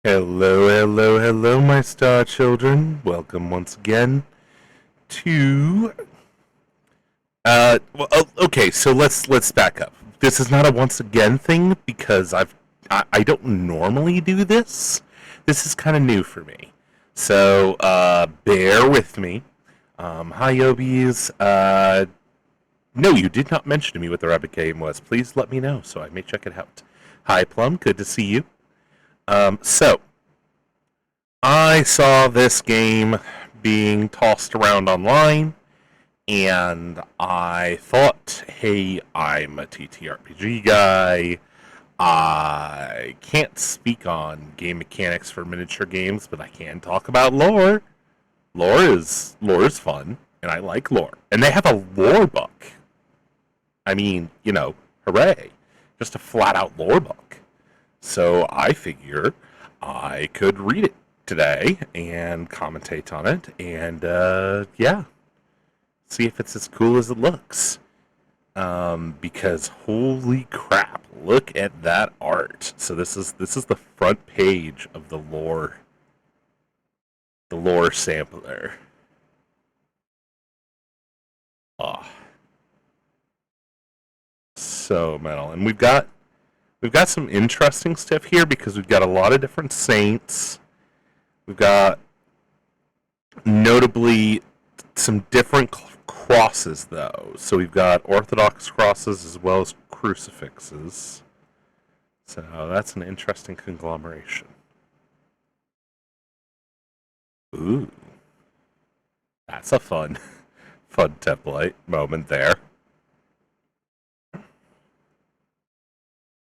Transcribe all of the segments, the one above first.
Hello, hello, hello, my star children. Welcome once again to. Okay, so let's back up. This is not a once again thing because I don't normally do this. This is kind of new for me, so bear with me. Hi, Yobies. No, you did not mention to me what the rabbit game was. Please let me know so I may check it out. Hi, Plum. Good to see you. So I saw this game being tossed around online, and I thought, hey, I'm a TTRPG guy. I can't speak on game mechanics for miniature games, but I can talk about lore. Lore is fun, and I like lore. And they have a lore book. I mean, hooray. Just a flat out lore book. So I figure I could read it today and commentate on it and see if it's as cool as it looks. Because holy crap, look at that art. So this is the front page of the lore sampler. Oh, so metal. And we've got some interesting stuff here because we've got a lot of different saints. We've got notably some different crosses, though. So we've got Orthodox crosses as well as crucifixes. So that's an interesting conglomeration. Ooh. That's a fun template moment there.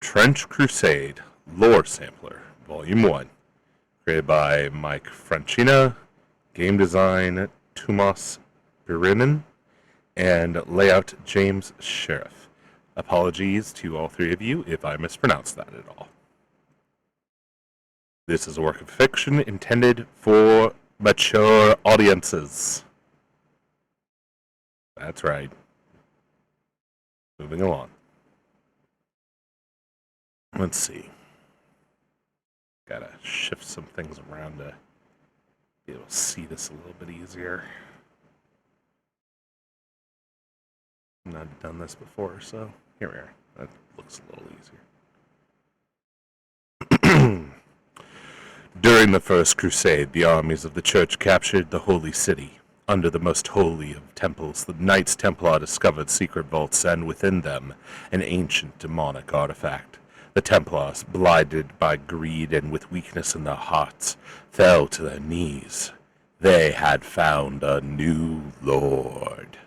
Trench Crusade Lore Sampler, Volume 1. Created by Mike Francina, game design Tumas Birinen, and layout James Sheriff. Apologies to all three of you if I mispronounced that at all. This is a work of fiction intended for mature audiences. That's right. Moving along. Let's see. Gotta shift some things around to be able to see this a little bit easier. I've not done this before, so here we are. That looks a little easier. During the First Crusade, the armies of the Church captured the Holy City. Under the most holy of temples, the Knights Templar discovered secret vaults and within them an ancient demonic artifact. The Templars, blinded by greed and with weakness in their hearts, fell to their knees. They had found a new lord.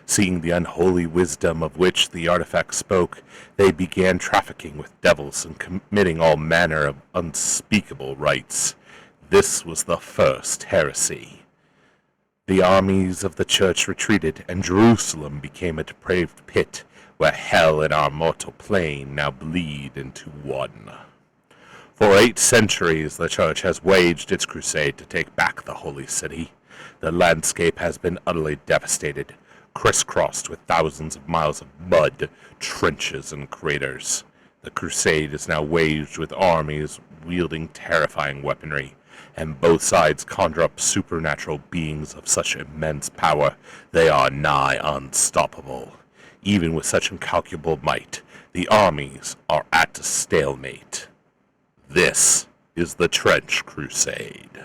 Seeing the unholy wisdom of which the artifact spoke, they began trafficking with devils and committing all manner of unspeakable rites. This was the first heresy. The armies of the church retreated, and Jerusalem became a depraved pit where hell and our mortal plane now bleed into one. For 8 centuries, the church has waged its crusade to take back the holy city. The landscape has been utterly devastated, crisscrossed with thousands of miles of mud, trenches, and craters. The crusade is now waged with armies wielding terrifying weaponry, and both sides conjure up supernatural beings of such immense power they are nigh unstoppable. Even with such incalculable might, the armies are at a stalemate. This is the Trench Crusade.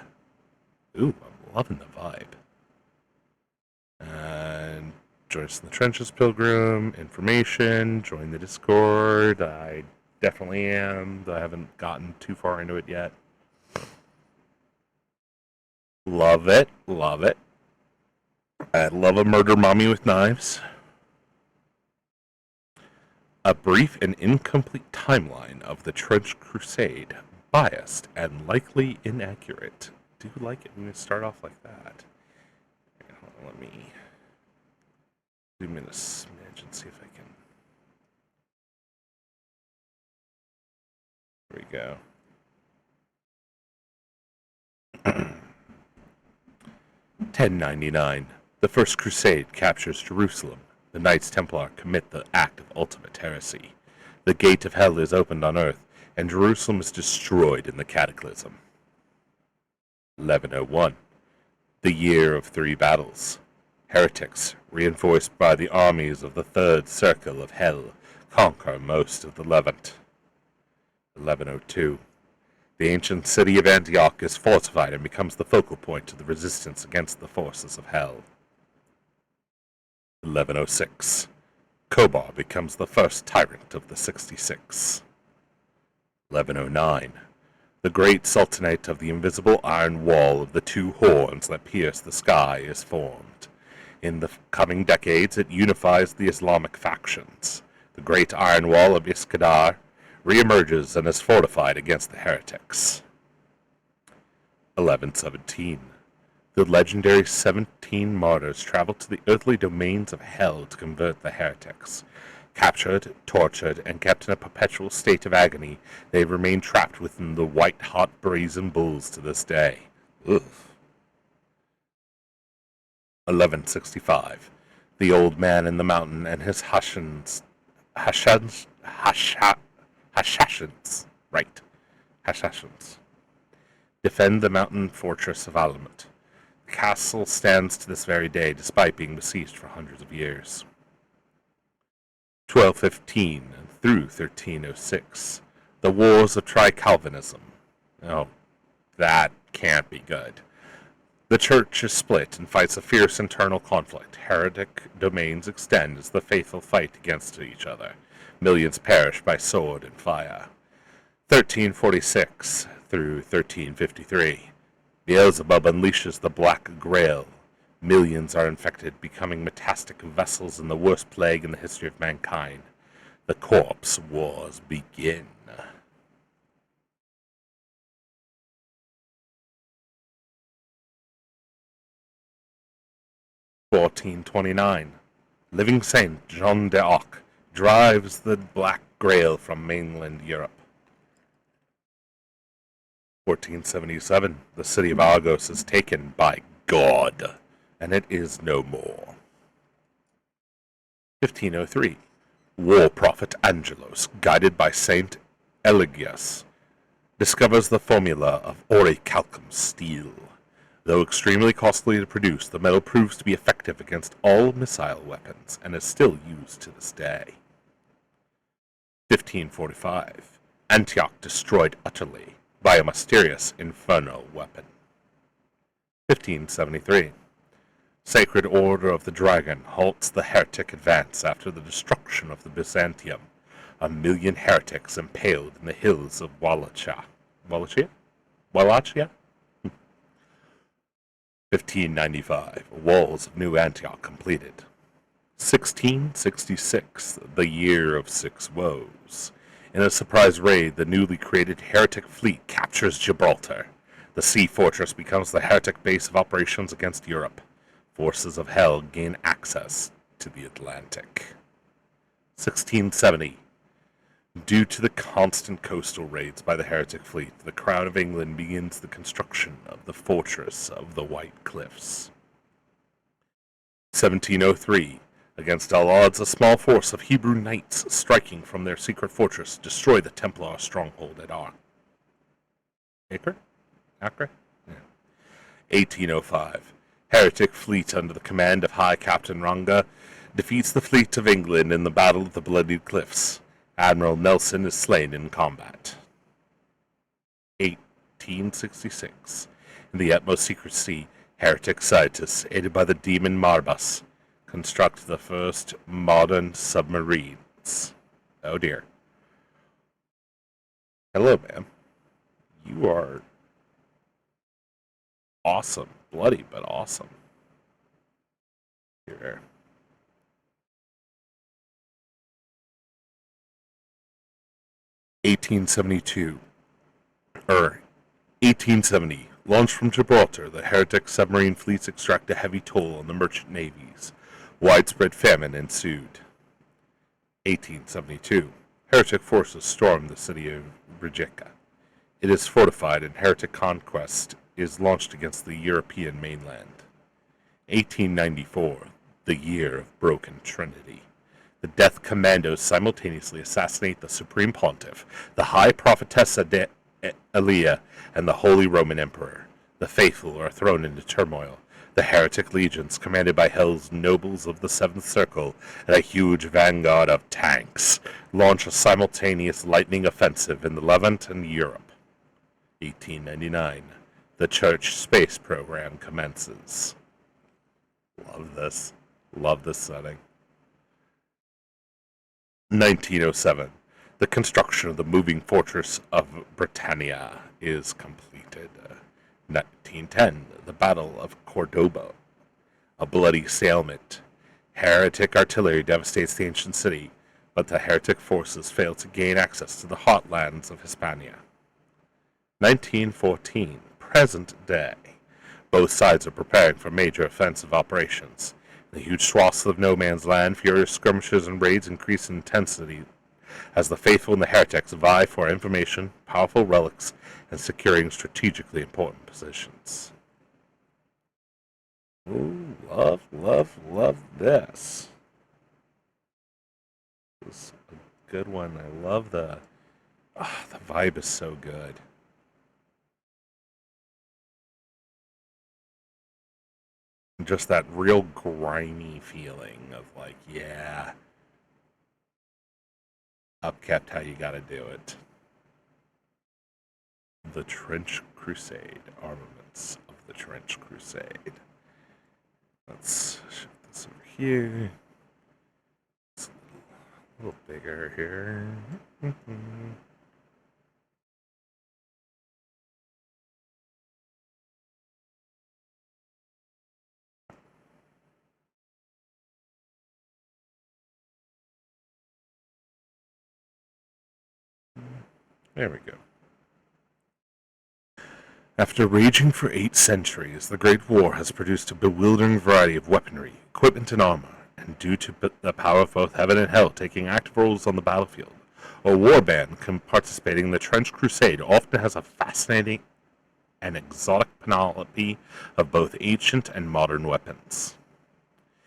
Ooh, I'm loving the vibe. And join us in the trenches, Pilgrim. Information. Join the Discord. I definitely am. I haven't gotten too far into it yet. Love it. Love it. I love a murder mommy with knives. A brief and incomplete timeline of the Trench Crusade. Biased and likely inaccurate. Do like it when we start off like that. Let me zoom in a smidge and see if I can. There we go. 1099. The First Crusade captures Jerusalem. The Knights Templar commit the act of ultimate heresy. The gate of hell is opened on earth, and Jerusalem is destroyed in the cataclysm. 1101. The year of three battles. Heretics, reinforced by the armies of the Third Circle of Hell, conquer most of the Levant. 1102. The ancient city of Antioch is fortified and becomes the focal point of the resistance against the forces of Hell. 1106. Kobar becomes the first tyrant of the 66. 1109. The great sultanate of the invisible iron wall of the two horns that pierce the sky is formed. In the coming decades, it unifies the Islamic factions. The great iron wall of Iskandar reemerges and is fortified against the heretics. 1117. The legendary 17 martyrs travel to the earthly domains of hell to convert the heretics. Captured, tortured, and kept in a perpetual state of agony, they remain trapped within the white-hot brazen bulls to this day. Ugh. 1165. The old man in the mountain and his Hashashins, defend the mountain fortress of Alamut. The castle stands to this very day, despite being besieged for hundreds of years. 1215 through 1306. The Wars of Tri-Calvinism. Oh, that can't be good. The church is split and fights a fierce internal conflict. Heretic domains extend as the faithful fight against each other. Millions perish by sword and fire. 1346 through 1353. Beelzebub unleashes the Black Grail. Millions are infected, becoming metastastic vessels in the worst plague in the history of mankind. The corpse wars begin. (1429). Living Saint John de Arc drives the Black Grail from mainland Europe. 1477. The city of Argos is taken by God, and it is no more. 1503. War prophet Angelos, guided by Saint Eligius, discovers the formula of orichalcum steel. Though extremely costly to produce, the metal proves to be effective against all missile weapons and is still used to this day. 1545. Antioch destroyed utterly by a mysterious infernal weapon. 1573. Sacred Order of the Dragon halts the heretic advance after the destruction of the Byzantium. 1 million heretics impaled in the hills of Wallachia. 1595. Walls of New Antioch completed. 1666. The Year of Six Woes. In a surprise raid, the newly created heretic fleet captures Gibraltar. The sea fortress becomes the heretic base of operations against Europe. Forces of Hell gain access to the Atlantic. 1670. Due to the constant coastal raids by the heretic fleet, the Crown of England begins the construction of the Fortress of the White Cliffs. 1703. Against all odds, a small force of Hebrew knights striking from their secret fortress destroy the Templar stronghold at Acre? Yeah. 1805. Heretic fleet under the command of High Captain Ranga defeats the fleet of England in the Battle of the Bloody Cliffs. Admiral Nelson is slain in combat. 1866. In the utmost secrecy, heretic scientists, aided by the demon Marbus, construct the first modern submarines. Oh dear. Hello, ma'am. You are awesome. Bloody, but awesome. Here. 1870. Launched from Gibraltar, the heretic submarine fleets extract a heavy toll on the merchant navies. Widespread famine ensued. 1872. Heretic forces storm the city of Rijeka. It is fortified and heretic conquest is launched against the European mainland. 1894. The Year of Broken Trinity. The Death Commandos simultaneously assassinate the Supreme Pontiff, the High Prophetessa de Elia, and the Holy Roman Emperor. The faithful are thrown into turmoil. The heretic legions, commanded by Hell's nobles of the Seventh Circle and a huge vanguard of tanks, launch a simultaneous lightning offensive in the Levant and Europe. 1899. The Church space program commences. Love this. Love this setting. 1907. The construction of the moving fortress of Britannia is completed. 1910. The Battle of Cordoba. A bloody stalemate. Heretic artillery devastates the ancient city, but the heretic forces fail to gain access to the hot lands of Hispania. 1914. Present day. Both sides are preparing for major offensive operations. In the huge swaths of no man's land, furious skirmishes and raids increase in intensity as the faithful and the heretics vie for information, powerful relics, and securing strategically important positions. Ooh, love this. This is a good one. I love the vibe is so good. Just that real grimy feeling of like, yeah, upkept how you gotta do it. The Trench Crusade. Armaments of the Trench Crusade. Let's shift this over here. It's a little bigger here. There we go. After raging for 8 centuries, the Great War has produced a bewildering variety of weaponry, equipment, and armor, and due to the power of both heaven and hell taking active roles on the battlefield, a warband participating in the Trench Crusade often has a fascinating and exotic panoply of both ancient and modern weapons.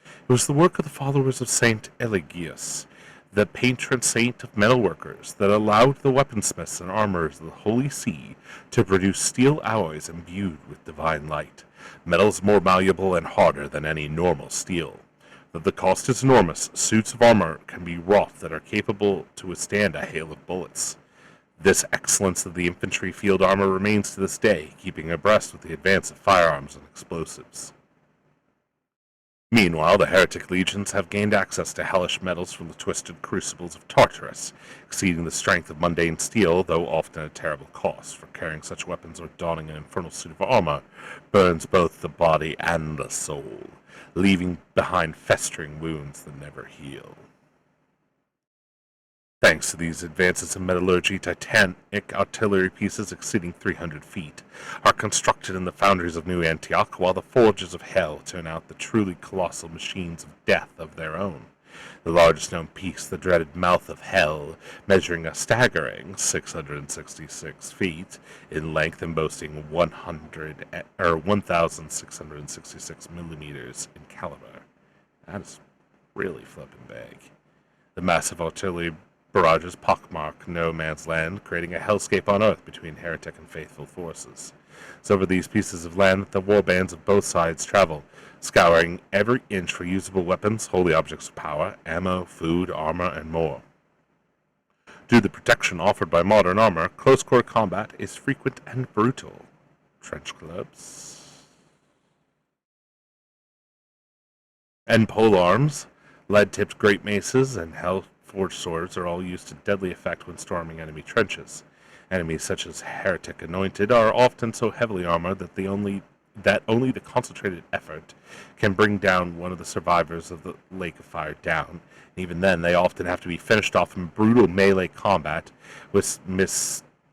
It was the work of the followers of Saint Eligius, the patron saint of metalworkers, that allowed the weaponsmiths and armorers of the Holy See to produce steel alloys imbued with divine light, metals more malleable and harder than any normal steel. Though the cost is enormous, suits of armor can be wrought that are capable to withstand a hail of bullets. This excellence of the infantry field armor remains to this day, keeping abreast with the advance of firearms and explosives. Meanwhile, the heretic legions have gained access to hellish metals from the twisted crucibles of Tartarus, exceeding the strength of mundane steel, though often at a terrible cost, for carrying such weapons or donning an infernal suit of armor burns both the body and the soul, leaving behind festering wounds that never heal. Thanks to these advances in metallurgy, titanic artillery pieces exceeding 300 feet are constructed in the foundries of New Antioch, while the forges of hell turn out the truly colossal machines of death of their own. The largest known piece, the dreaded Mouth of Hell, measuring a staggering 666 feet in length and boasting 1,666 millimeters in caliber. That is really flippin' big. The massive artillery barrages pockmark no man's land, creating a hellscape on earth between heretic and faithful forces. It's over these pieces of land that the warbands of both sides travel, scouring every inch for usable weapons, holy objects of power, ammo, food, armor, and more. Due to the protection offered by modern armor, close-quarter combat is frequent and brutal. Trench clubs and polearms, lead-tipped great maces, and hell-forged swords are all used to deadly effect when storming enemy trenches. Enemies such as Heretic Anointed are often so heavily armored that only the concentrated effort can bring down one of the survivors of the Lake of Fire down. And even then, they often have to be finished off in brutal melee combat with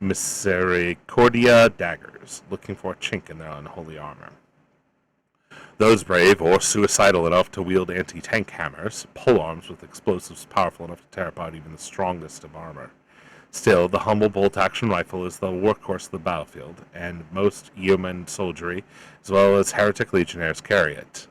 Misericordia daggers, looking for a chink in their unholy armor. Those brave or suicidal enough to wield anti-tank hammers, polearms with explosives powerful enough to tear apart even the strongest of armor. Still, the humble bolt-action rifle is the workhorse of the battlefield, and most yeoman soldiery, as well as heretic legionnaires, carry it.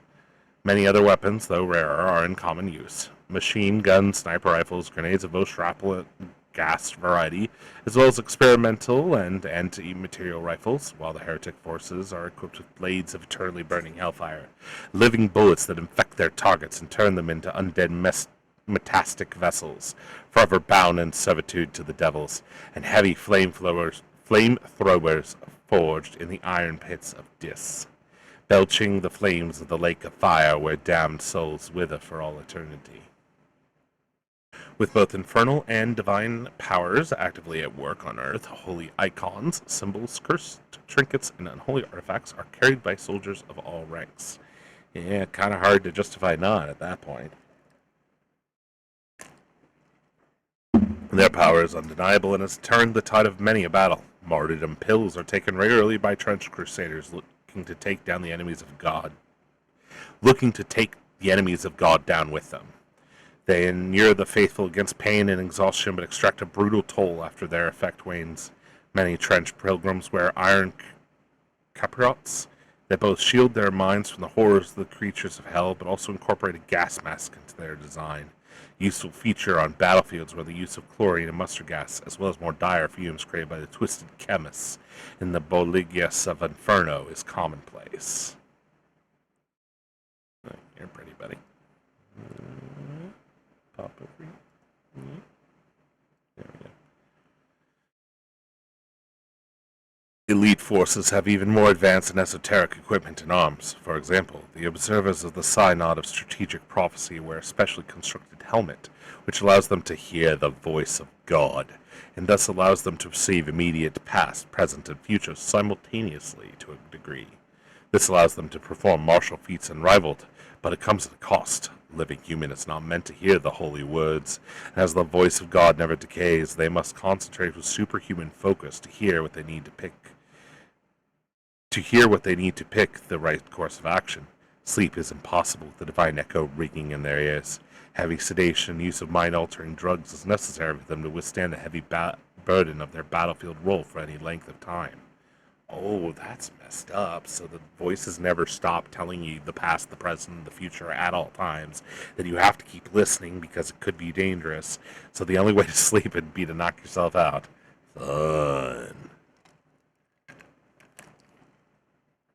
Many other weapons, though rarer, are in common use. machine guns, sniper rifles, grenades of both shrapnel and gas variety, as well as experimental and anti-material rifles, while the heretic forces are equipped with blades of eternally burning hellfire, living bullets that infect their targets and turn them into undead metastic vessels, forever bound in servitude to the devils, and heavy flamethrowers forged in the iron pits of Dis, belching the flames of the lake of fire where damned souls wither for all eternity. With both infernal and divine powers actively at work on Earth, holy icons, symbols, cursed trinkets, and unholy artifacts are carried by soldiers of all ranks. Yeah, kind of hard to justify not at that point. Their power is undeniable and has turned the tide of many a battle. Martyrdom pills are taken regularly by Trench Crusaders looking to take down the enemies of God. Down with them. They inure the faithful against pain and exhaustion, but extract a brutal toll after their effect wanes. Many Trench pilgrims wear iron capirots that both shield their minds from the horrors of the creatures of hell, but also incorporate a gas mask into their design. Useful feature on battlefields where the use of chlorine and mustard gas, as well as more dire fumes created by the twisted chemists in the Boligias of Inferno, is commonplace. Oh, you're pretty, buddy. Pop over here. There we go. Elite forces have even more advanced and esoteric equipment and arms. For example, the observers of the Synod of Strategic Prophecy wear a specially constructed helmet, which allows them to hear the voice of God, and thus allows them to perceive immediate past, present, and future simultaneously to a degree. This allows them to perform martial feats unrivaled, but it comes at a cost. Living human is not meant to hear the holy words, and as the voice of God never decays, they must concentrate with superhuman focus to hear what they need to pick the right course of action. Sleep is impossible with the divine echo ringing in their ears. Heavy sedation and use of mind-altering drugs is necessary for them to withstand the heavy burden of their battlefield role for any length of time. Oh, that's messed up. So the voices never stop telling you the past, the present, and the future at all times. That you have to keep listening because it could be dangerous. So the only way to sleep would be to knock yourself out. Fun.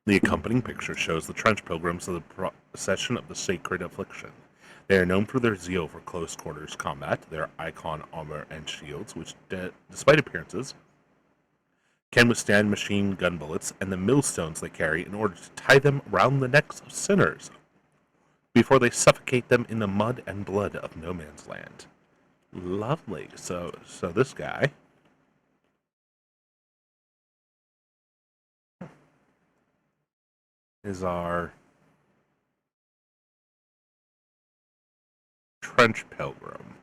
The accompanying picture shows the Trench Pilgrims of the Procession of the Sacred Affliction. They are known for their zeal for close quarters combat, their icon armor and shields, which, despite appearances, can withstand machine gun bullets, and the millstones they carry in order to tie them round the necks of sinners before they suffocate them in the mud and blood of no man's land. Lovely. So this guy is our Trench Pilgrim.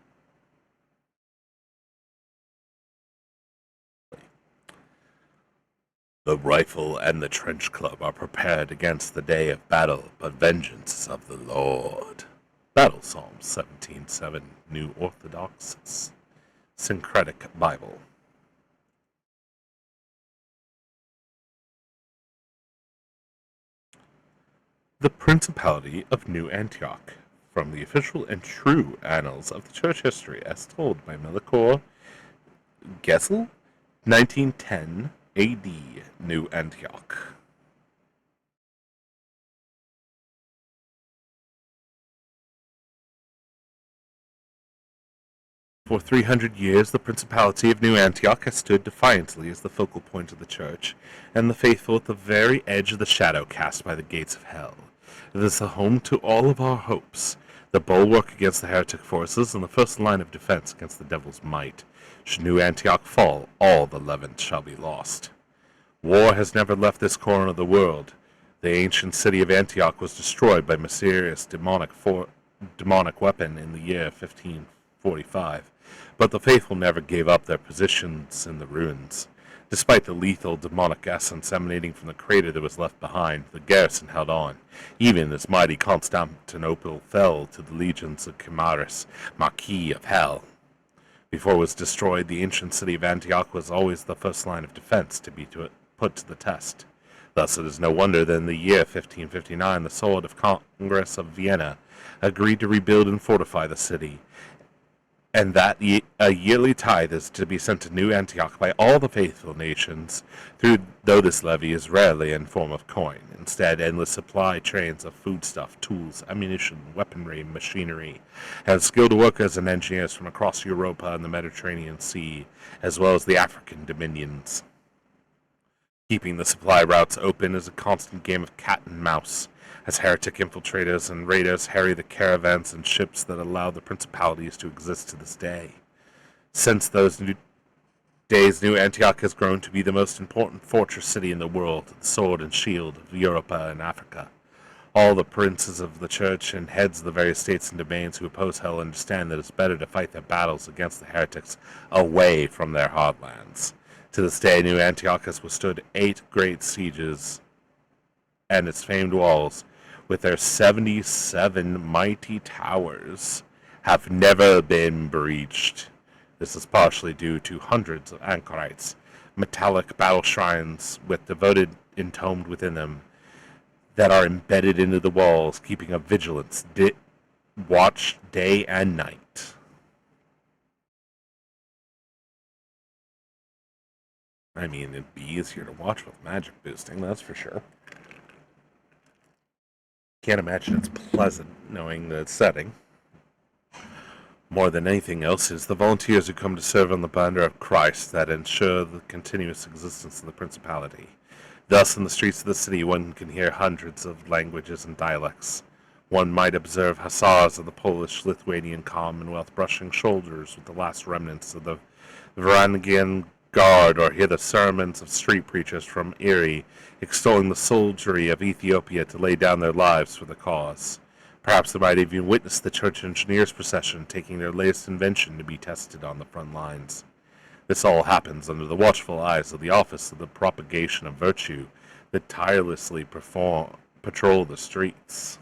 The rifle and the trench club are prepared against the day of battle, but vengeance is of the Lord. Battle Psalm 17:7, New Orthodox Syncretic Bible. The Principality of New Antioch, from the official and true annals of the church history as told by Melchior Gesell, 1910 AD, New Antioch. For 300 years, the Principality of New Antioch has stood defiantly as the focal point of the church, and the faithful at the very edge of the shadow cast by the gates of hell. It is the home to all of our hopes, the bulwark against the heretic forces, and the first line of defense against the devil's might. Should New Antioch fall, all the Levant shall be lost. War has never left this corner of the world. The ancient city of Antioch was destroyed by mysterious demonic weapon in the year 1545, but the faithful never gave up their positions in the ruins. Despite the lethal demonic essence emanating from the crater that was left behind, the garrison held on, even as mighty Constantinople fell to the legions of Chimaris, Marquis of Hell. Before it was destroyed, the ancient city of Antioch was always the first line of defense to be put to the test. Thus it is no wonder that in the year 1559 the Sword of Congress of Vienna agreed to rebuild and fortify the city, and that a yearly tithe is to be sent to New Antioch by all the faithful nations, though this levy is rarely in form of coin. Instead, endless supply trains of foodstuff, tools, ammunition, weaponry, machinery, and skilled workers and engineers from across Europa and the Mediterranean Sea, as well as the African dominions. Keeping the supply routes open is a constant game of cat and mouse, as heretic infiltrators and raiders harry the caravans and ships that allow the principalities to exist to this day. Since those days, New Antioch has grown to be the most important fortress city in the world, the sword and shield of Europa and Africa. All the princes of the church and heads of the various states and domains who oppose hell understand that it's better to fight their battles against the heretics away from their heartlands. To this day, New Antioch has withstood 8 great sieges, and its famed walls, with their 77 mighty towers, have never been breached. This is partially due to hundreds of anchorites, metallic battle shrines with devoted entombed within them, that are embedded into the walls, keeping a vigilance watch day and night. I mean, it'd be easier to watch with magic boosting, that's for sure. Can't imagine it's pleasant knowing the setting. More than anything else, it is the volunteers who come to serve on the banner of Christ that ensure the continuous existence of the principality. Thus, in the streets of the city, one can hear hundreds of languages and dialects. One might observe hussars of the Polish-Lithuanian Commonwealth brushing shoulders with the last remnants of the Varangian Guard, or hear the sermons of street preachers from Erie extolling the soldiery of Ethiopia to lay down their lives for the cause. Perhaps they might even witness the church engineers' procession taking their latest invention to be tested on the front lines. This all happens under the watchful eyes of the Office of the Propagation of Virtue that tirelessly patrol the streets.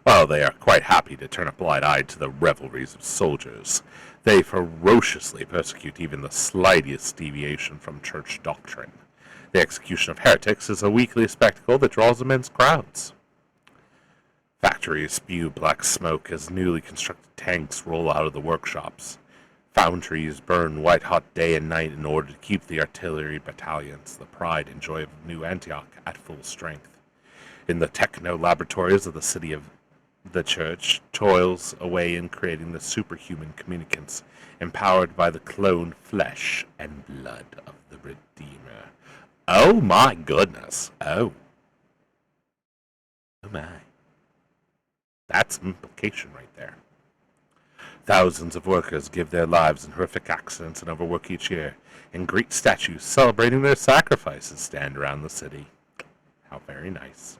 While they are quite happy to turn a blind eye to the revelries of soldiers, they ferociously persecute even the slightest deviation from church doctrine. The execution of heretics is a weekly spectacle that draws immense crowds. Factories spew black smoke as newly constructed tanks roll out of the workshops. Foundries burn white-hot day and night in order to keep the artillery battalions, the pride and joy of New Antioch, at full strength. In the techno-laboratories of the city of the church toils away in creating the superhuman communicants, empowered by the cloned flesh and blood of the Redeemer. Oh my goodness. Oh my. That's implication right there. Thousands of workers give their lives in horrific accidents and overwork each year, and great statues celebrating their sacrifices stand around the city. How very nice.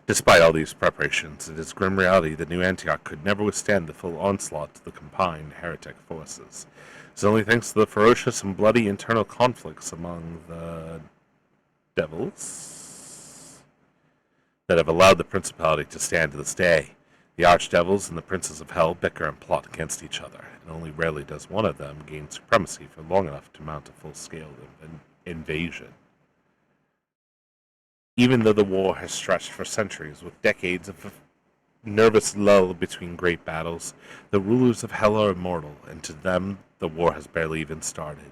Despite all these preparations, it is grim reality that New Antioch could never withstand the full onslaught of the combined heretic forces. It's only thanks to the ferocious and bloody internal conflicts among the devils that have allowed the principality to stand to this day. The archdevils and the princes of hell bicker and plot against each other, and only rarely does one of them gain supremacy for long enough to mount a full-scale invasion. Even though the war has stretched for centuries, with decades of nervous lull between great battles, the rulers of hell are immortal, and to them the war has barely even started.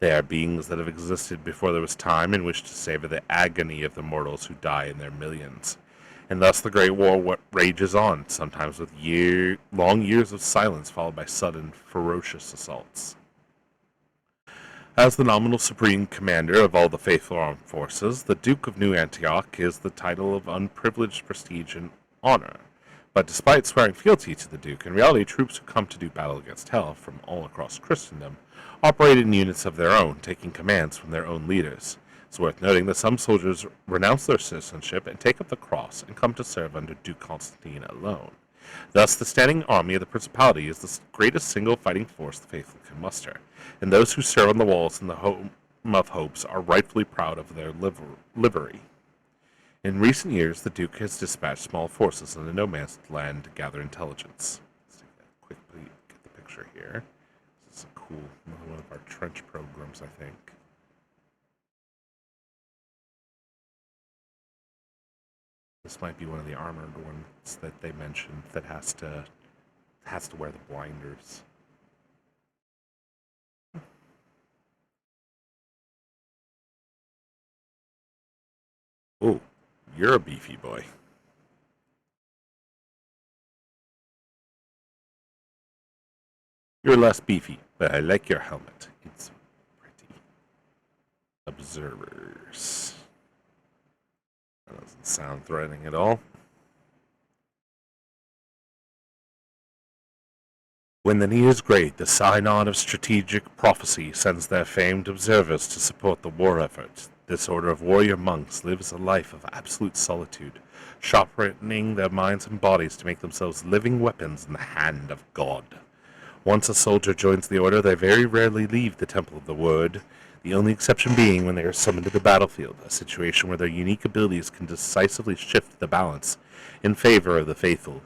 They are beings that have existed before there was time and wish to savor the agony of the mortals who die in their millions. And thus the Great War rages on, sometimes with long years of silence followed by sudden, ferocious assaults. As the nominal supreme commander of all the faithful armed forces, the Duke of New Antioch is the title of unprivileged prestige and honor. But despite swearing fealty to the Duke, in reality troops who come to do battle against hell from all across Christendom operate in units of their own, taking commands from their own leaders. It's worth noting that some soldiers renounce their citizenship and take up the cross and come to serve under Duke Constantine alone. Thus, the standing army of the Principality is the greatest single fighting force the faithful can muster, and those who serve on the walls in the Home of Hopes are rightfully proud of their livery. In recent years, the Duke has dispatched small forces into no man's land to gather intelligence. Let's take a quick peek at the picture here. This is a cool one of our trench programs, I think. This might be one of the armored ones that they mentioned that has to wear the blinders. Oh, you're a beefy boy. You're less beefy, but I like your helmet. It's pretty. Observers. That doesn't sound threatening at all. When the need is great, the Synod of Strategic Prophecy sends their famed observers to support the war effort. This order of warrior monks lives a life of absolute solitude, sharpening their minds and bodies to make themselves living weapons in the hand of God. Once a soldier joins the order, they very rarely leave the Temple of the Word, the only exception being when they are summoned to the battlefield, a situation where their unique abilities can decisively shift the balance in favor of the faithful.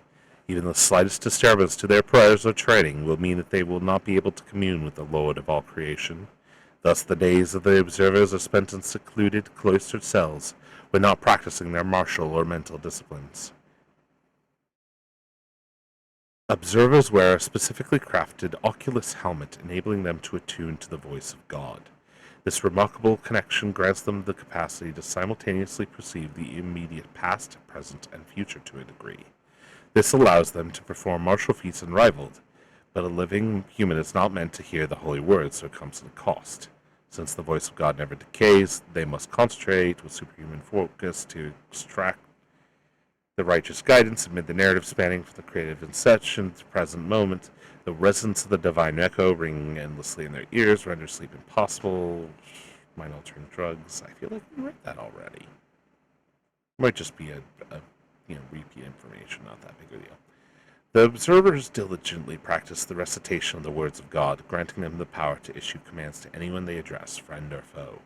Even the slightest disturbance to their prayers or training will mean that they will not be able to commune with the Lord of all creation. Thus the days of the observers are spent in secluded, cloistered cells, when not practicing their martial or mental disciplines. Observers wear a specifically crafted Oculus helmet, enabling them to attune to the voice of God. This remarkable connection grants them the capacity to simultaneously perceive the immediate past, present, and future to a degree. This allows them to perform martial feats unrivaled, but a living human is not meant to hear the holy words, so it comes at a cost. Since the voice of God never decays, they must concentrate with superhuman focus to extract the righteous guidance amid the narrative spanning from the creative inception to the present moment. The resonance of the divine echo ringing endlessly in their ears renders sleep impossible. Mind-altering drugs. I feel like we read that already. Might just be a repeat information, not that big of a deal. The observers diligently practice the recitation of the words of God, granting them the power to issue commands to anyone they address, friend or foe.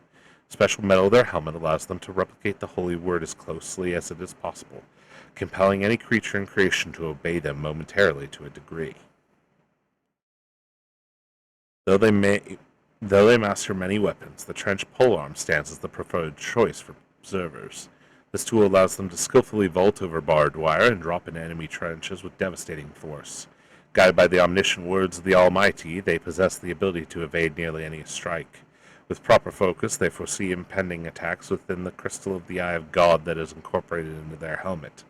Special metal of their helmet allows them to replicate the holy word as closely as it is possible, compelling any creature in creation to obey them momentarily to a degree. Though they master many weapons, the trench polearm stands as the preferred choice for observers. This tool allows them to skillfully vault over barbed wire and drop into enemy trenches with devastating force. Guided by the omniscient words of the Almighty, they possess the ability to evade nearly any strike. With proper focus, they foresee impending attacks within the crystal of the eye of God that is incorporated into their helmet.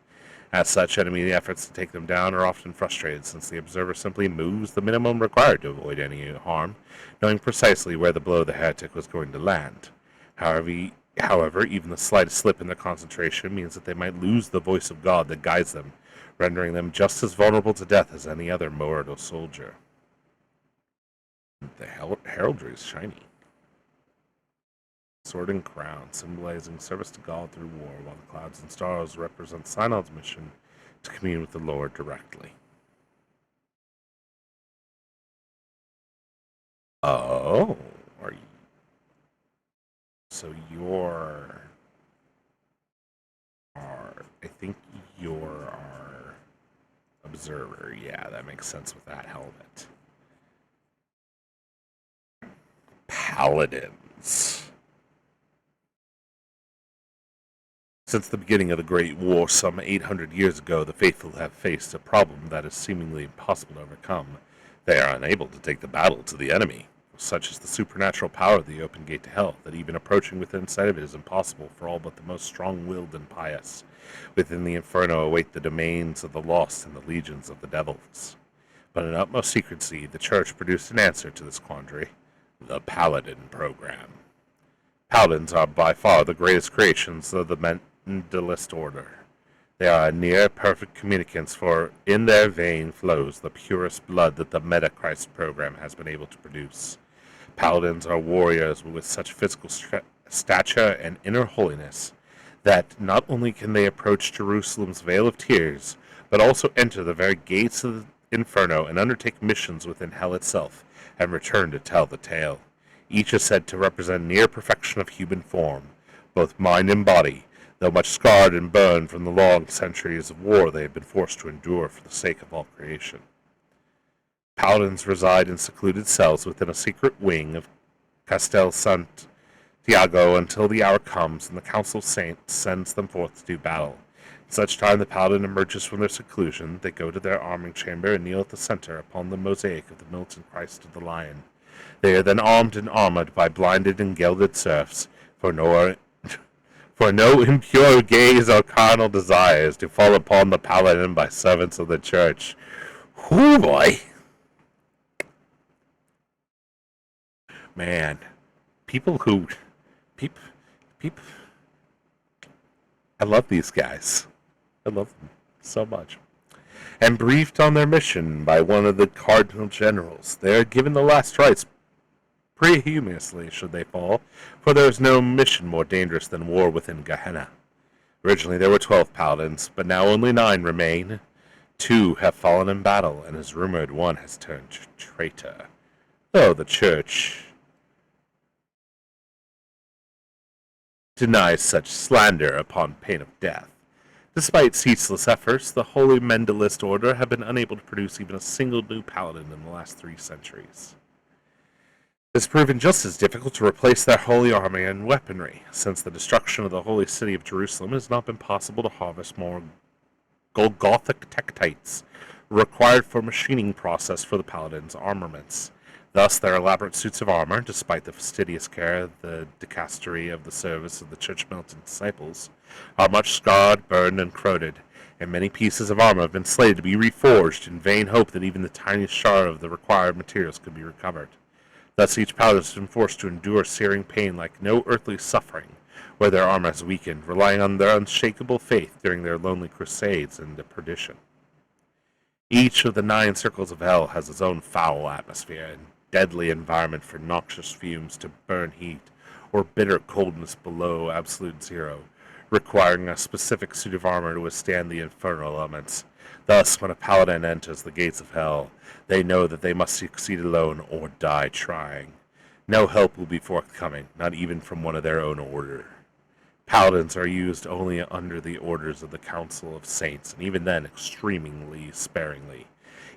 As such, enemy efforts to take them down are often frustrated, since the observer simply moves the minimum required to avoid any harm, knowing precisely where the blow of the heretic was going to land. However, even the slightest slip in their concentration means that they might lose the voice of God that guides them, rendering them just as vulnerable to death as any other mortal soldier. The heraldry is shiny. Sword and crown, symbolizing service to God through war, while the clouds and stars represent Synod's mission to commune with the Lord directly. Oh, are you? So I think you're our observer. Yeah, that makes sense with that helmet. Paladins. Since the beginning of the Great War some 800 years ago, the faithful have faced a problem that is seemingly impossible to overcome. They are unable to take the battle to the enemy. Such is the supernatural power of the open gate to hell, that even approaching within sight of it is impossible for all but the most strong-willed and pious. Within the inferno await the domains of the lost and the legions of the devils. But in utmost secrecy, the Church produced an answer to this quandary: the Paladin program. Paladins are by far the greatest creations of the mentalist order. They are near perfect communicants, for in their vein flows the purest blood that the Meta-Christ program has been able to produce. Paladins are warriors with such physical stature and inner holiness that not only can they approach Jerusalem's Vale of Tears, but also enter the very gates of the Inferno and undertake missions within hell itself, and return to tell the tale. Each is said to represent near perfection of human form, both mind and body, though much scarred and burned from the long centuries of war they have been forced to endure for the sake of all creation. Paladins reside in secluded cells within a secret wing of Castel Santiago until the hour comes and the Council of Saints sends them forth to do battle. Such time the paladin emerges from their seclusion, they go to their arming chamber and kneel at the center upon the mosaic of the militant Christ of the Lion. They are then armed and armored by blinded and gelded serfs, for no impure gaze or carnal desires to fall upon the paladin by servants of the church. Whoo boy! Man, people who... Peep... I love these guys. I love them so much. And briefed on their mission by one of the cardinal generals, they are given the last rites prehumously should they fall, for there is no mission more dangerous than war within Gehenna. Originally there were 12 paladins, but now only 9 remain. 2 have fallen in battle, and it is rumored one has turned traitor. Though the church denies such slander upon pain of death. Despite ceaseless efforts, the Holy Mentalist Order have been unable to produce even a single new paladin in the last 3 centuries. It has proven just as difficult to replace their holy army and weaponry. Since the destruction of the holy city of Jerusalem, it has not been possible to harvest more Golgothic tektites required for machining process for the paladins' armaments. Thus, their elaborate suits of armor, despite the fastidious care of the dicastery of the service of the church militant disciples, are much scarred, burned, and corroded, and many pieces of armor have been slated to be reforged in vain hope that even the tiniest shard of the required materials could be recovered. Thus each paladin has been forced to endure searing pain like no earthly suffering, where their armor has weakened, relying on their unshakable faith during their lonely crusades into perdition. Each of the 9 circles of hell has its own foul atmosphere and deadly environment for noxious fumes to burn heat, or bitter coldness below absolute zero, requiring a specific suit of armor to withstand the infernal elements. Thus, when a paladin enters the gates of hell, they know that they must succeed alone or die trying. No help will be forthcoming, not even from one of their own order. Paladins are used only under the orders of the Council of Saints, and even then extremely sparingly.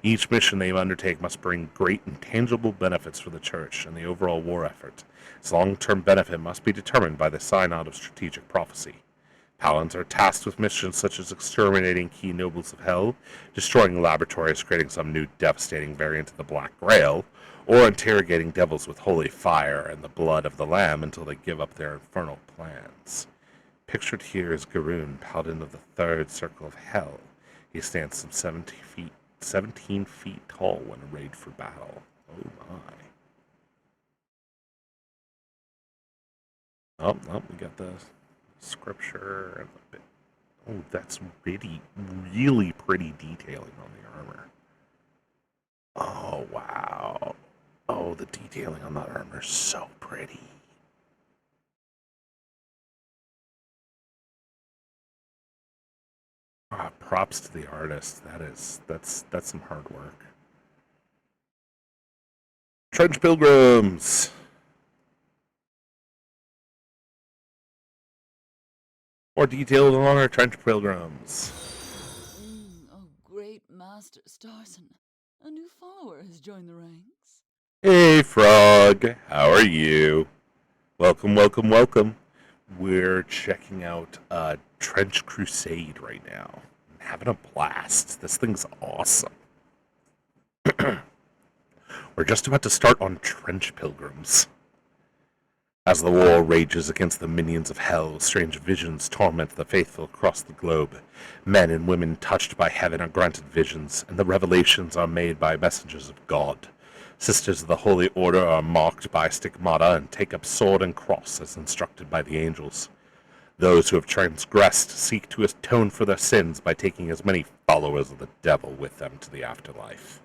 Each mission they undertake must bring great and tangible benefits for the Church and the overall war effort. Its long-term benefit must be determined by the synod of strategic prophecy. Paladins are tasked with missions such as exterminating key nobles of hell, destroying laboratories creating some new devastating variant of the Black Grail, or interrogating devils with holy fire and the blood of the Lamb until they give up their infernal plans. Pictured here is Garoon, paladin of the 3rd Circle of Hell. He stands some 17 feet tall when arrayed for battle. Oh my. Oh, we got the scripture and a bit. Oh, that's really pretty detailing on the armor. Oh, wow. Oh, the detailing on that armor is so pretty. Props to the artist. That's some hard work. Trench Pilgrims! More detailed on our Trench Pilgrims. Oh, great Master Starson. A new follower has joined the ranks. Hey, Frog. How are you? Welcome, welcome, welcome. We're checking out Trench Crusade right now. I'm having a blast. This thing's awesome. We're just about to start on Trench Pilgrims. As the war rages against the minions of hell, strange visions torment the faithful across the globe. Men and women touched by heaven are granted visions, and the revelations are made by messengers of God. Sisters of the Holy Order are marked by stigmata and take up sword and cross as instructed by the angels. Those who have transgressed seek to atone for their sins by taking as many followers of the devil with them to the afterlife.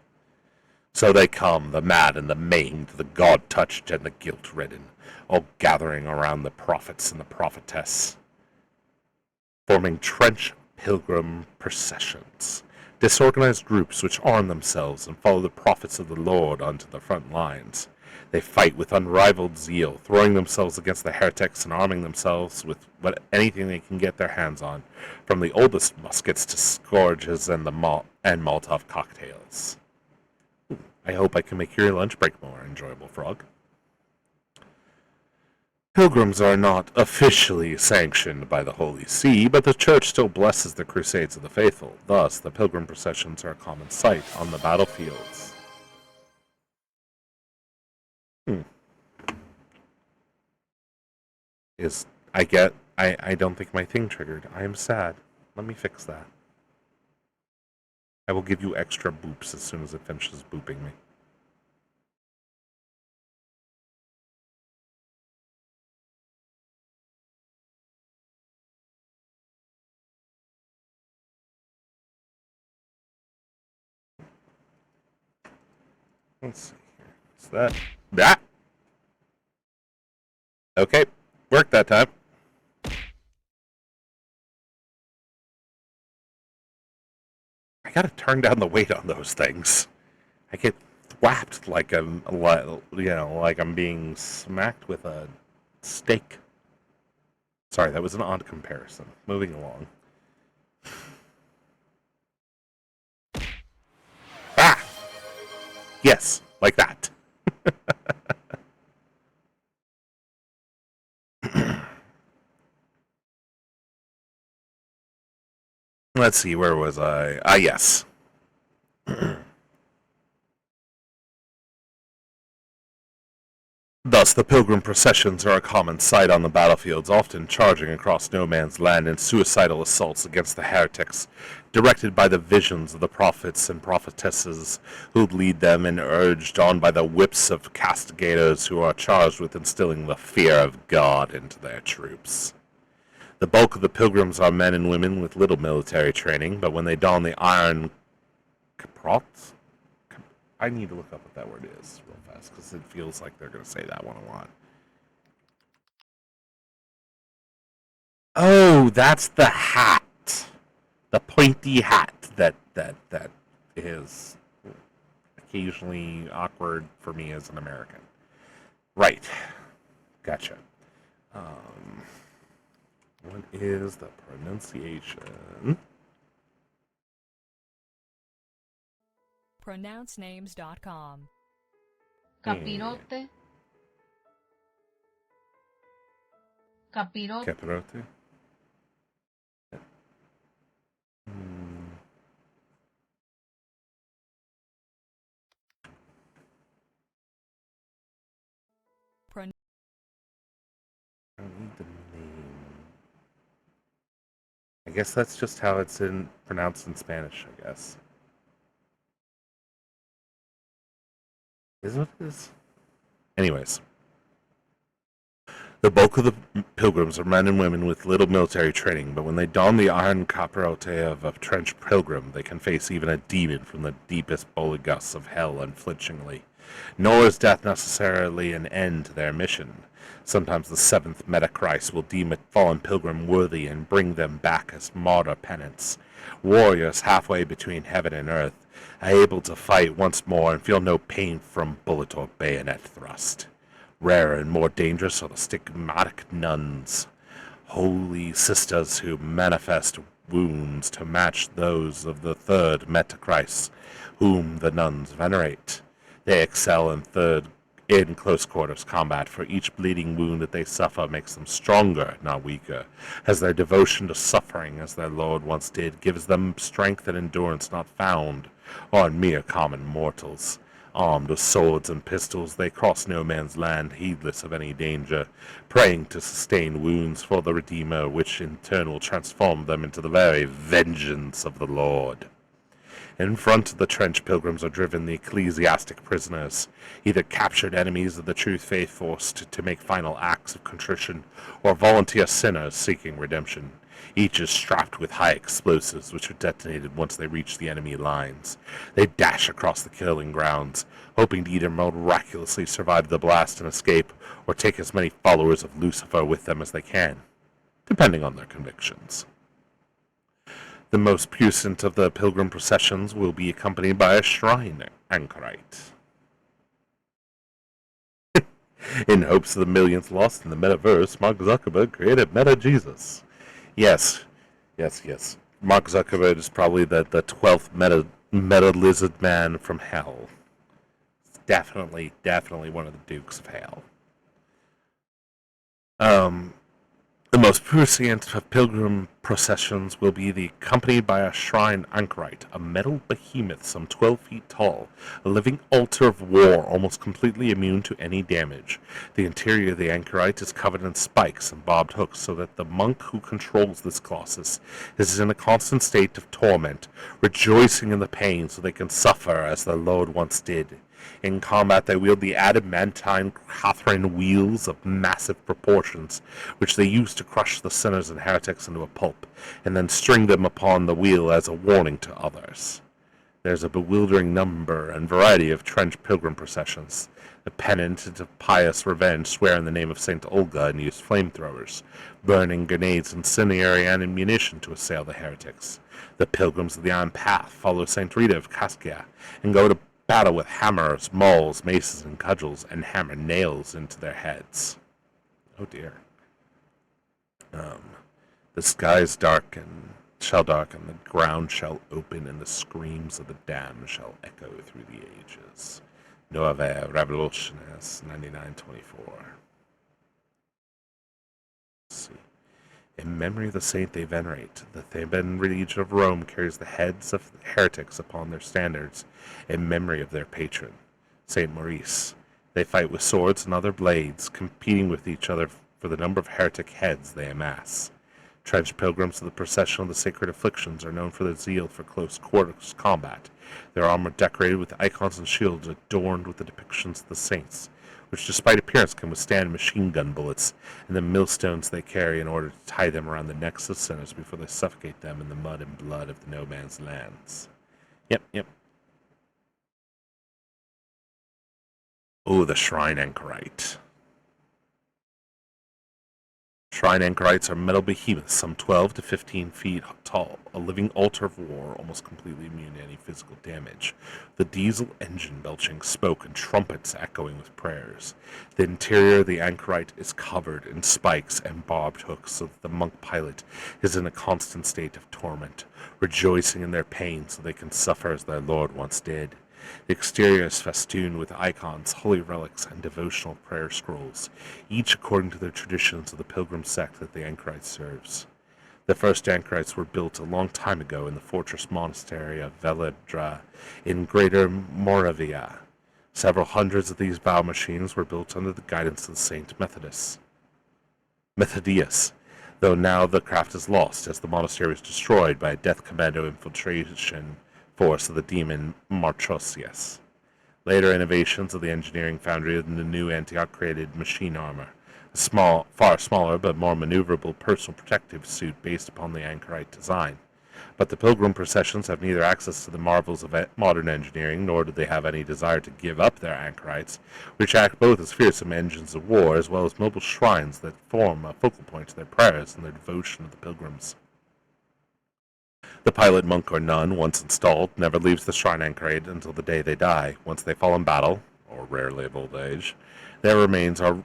So they come, the mad and the maimed, the God-touched and the guilt-ridden, all gathering around the prophets and the prophetess, forming trench pilgrim processions, disorganized groups which arm themselves and follow the prophets of the Lord onto the front lines. They fight with unrivaled zeal, throwing themselves against the heretics and arming themselves with anything they can get their hands on, from the oldest muskets to scourges and Molotov cocktails. I hope I can make your lunch break more enjoyable, Frog. Pilgrims are not officially sanctioned by the Holy See, but the Church still blesses the Crusades of the Faithful. Thus, the pilgrim processions are a common sight on the battlefields. Hmm. I don't think my thing triggered. I am sad. Let me fix that. I will give you extra boops as soon as it finishes booping me. Let's see here. Is that... That! Okay. Worked that time. I gotta turn down the weight on those things. I get thwapped like like I'm being smacked with a steak. Sorry, that was an odd comparison. Moving along. Ah! Yes, like that. Let's see, where was I? Ah, yes. Thus, the pilgrim processions are a common sight on the battlefields, often charging across no man's land in suicidal assaults against the heretics, directed by the visions of the prophets and prophetesses who lead them and urged on by the whips of castigators who are charged with instilling the fear of God into their troops. The bulk of the pilgrims are men and women with little military training, but when they don the iron caprot, I need to look up what that word is real fast because it feels like they're going to say that one a lot. Oh, that's the hat, the pointy hat that is occasionally awkward for me as an American. Right, gotcha. What is the pronunciation? pronouncenames.com. Capirote. Capirote. Capirote? I don't need the name. I guess that's just how it's pronounced in Spanish, I guess. Is what it is? Anyways. The bulk of the pilgrims are men and women with little military training, but when they don the iron capirote of a trench pilgrim, they can face even a demon from the deepest boligus of hell unflinchingly. Nor is death necessarily an end to their mission. Sometimes the seventh Metachrist will deem a fallen pilgrim worthy and bring them back as martyr penance. Warriors halfway between heaven and earth, are able to fight once more and feel no pain from bullet or bayonet thrust. Rarer and more dangerous are the stigmatic nuns, holy sisters who manifest wounds to match those of the third Metachrist, whom the nuns venerate. They excel in close quarters combat, for each bleeding wound that they suffer makes them stronger, not weaker, as their devotion to suffering, as their Lord once did, gives them strength and endurance not found on mere common mortals. Armed with swords and pistols, they cross no man's land, heedless of any danger, praying to sustain wounds for the Redeemer, which in turn will transform them into the very vengeance of the Lord. In front of the trench pilgrims are driven the ecclesiastic prisoners, either captured enemies of the true faith forced to make final acts of contrition, or volunteer sinners seeking redemption. Each is strapped with high explosives, which are detonated once they reach the enemy lines. They dash across the killing grounds, hoping to either miraculously survive the blast and escape, or take as many followers of Lucifer with them as they can, depending on their convictions. The most puissant of the pilgrim processions will be accompanied by a shrine anchorite. In hopes of the millions lost in the metaverse, Mark Zuckerberg created Meta Jesus. Yes. Mark Zuckerberg is probably the 12th meta lizard man from hell. Definitely one of the dukes of hell. Um, the most prescient of pilgrim processions will be accompanied by a shrine anchorite, a metal behemoth some 12 feet tall, a living altar of war almost completely immune to any damage. The interior of the anchorite is covered in spikes and barbed hooks so that the monk who controls this colossus is in a constant state of torment, rejoicing in the pain so they can suffer as their lord once did. In combat, they wield the adamantine Catherine wheels of massive proportions, which they use to crush the sinners and heretics into a pulp, and then string them upon the wheel as a warning to others. There's a bewildering number and variety of trench pilgrim processions. The penitent of pious revenge swear in the name of Saint Olga and use flamethrowers, burning grenades and incendiary ammunition to assail the heretics. The pilgrims of the Iron Path follow Saint Rita of Cascia and go to battle with hammers, mauls, maces, and cudgels, and hammer nails into their heads. Oh dear. The skies shall darken, the ground shall open, and the screams of the damned shall echo through the ages. Nuove Revolutiones 9924. Let's see. In memory of the saint they venerate, the Theban region of Rome carries the heads of the heretics upon their standards in memory of their patron, Saint Maurice. They fight with swords and other blades, competing with each other for the number of heretic heads they amass. Trench pilgrims of the procession of the sacred afflictions are known for their zeal for close quarters combat, their armor decorated with icons and shields adorned with the depictions of the saints, which despite appearance can withstand machine gun bullets, and the millstones they carry in order to tie them around the necks of sinners before they suffocate them in the mud and blood of the no man's lands. Yep. Oh, the Shrine Anchorite. Shrine anchorites are metal behemoths some 12 to 15 feet tall, a living altar of war almost completely immune to any physical damage, the diesel engine belching smoke and trumpets echoing with prayers. The interior of the anchorite is covered in spikes and barbed hooks so that the monk pilot is in a constant state of torment, rejoicing in their pain so they can suffer as their lord once did. The exterior is festooned with icons, holy relics, and devotional prayer scrolls, each according to the traditions of the pilgrim sect that the anchorite serves. The first anchorites were built a long time ago in the fortress monastery of Velebra in Greater Moravia. Several hundreds of these bow machines were built under the guidance of Saint Methodius, though now the craft is lost as the monastery was destroyed by a death commando infiltration force of the demon Marchosius. Later innovations of the engineering foundry and the new Antioch created machine armor, a far smaller but more maneuverable personal protective suit based upon the anchorite design. But the pilgrim processions have neither access to the marvels of modern engineering, nor do they have any desire to give up their anchorites, which act both as fearsome engines of war as well as mobile shrines that form a focal point to their prayers and their devotion to the pilgrims. The pilot, monk, or nun, once installed, never leaves the shrine anchorite until the day they die. Once they fall in battle, or rarely of old age, their remains are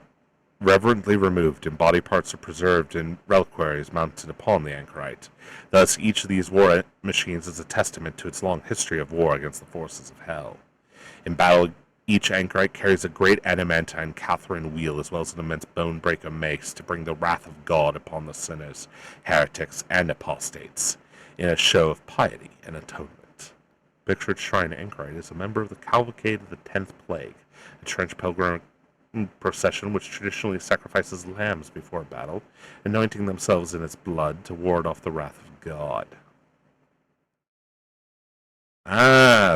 reverently removed and body parts are preserved in reliquaries mounted upon the anchorite. Thus, each of these war machines is a testament to its long history of war against the forces of hell. In battle, each anchorite carries a great adamantine Catherine wheel as well as an immense bone-breaker mace to bring the wrath of God upon the sinners, heretics, and apostates, in a show of piety and atonement. Pictured shrine anchorite is a member of the Cavalcade of the 10th Plague, a trench pilgrim procession which traditionally sacrifices lambs before battle, anointing themselves in its blood to ward off the wrath of God.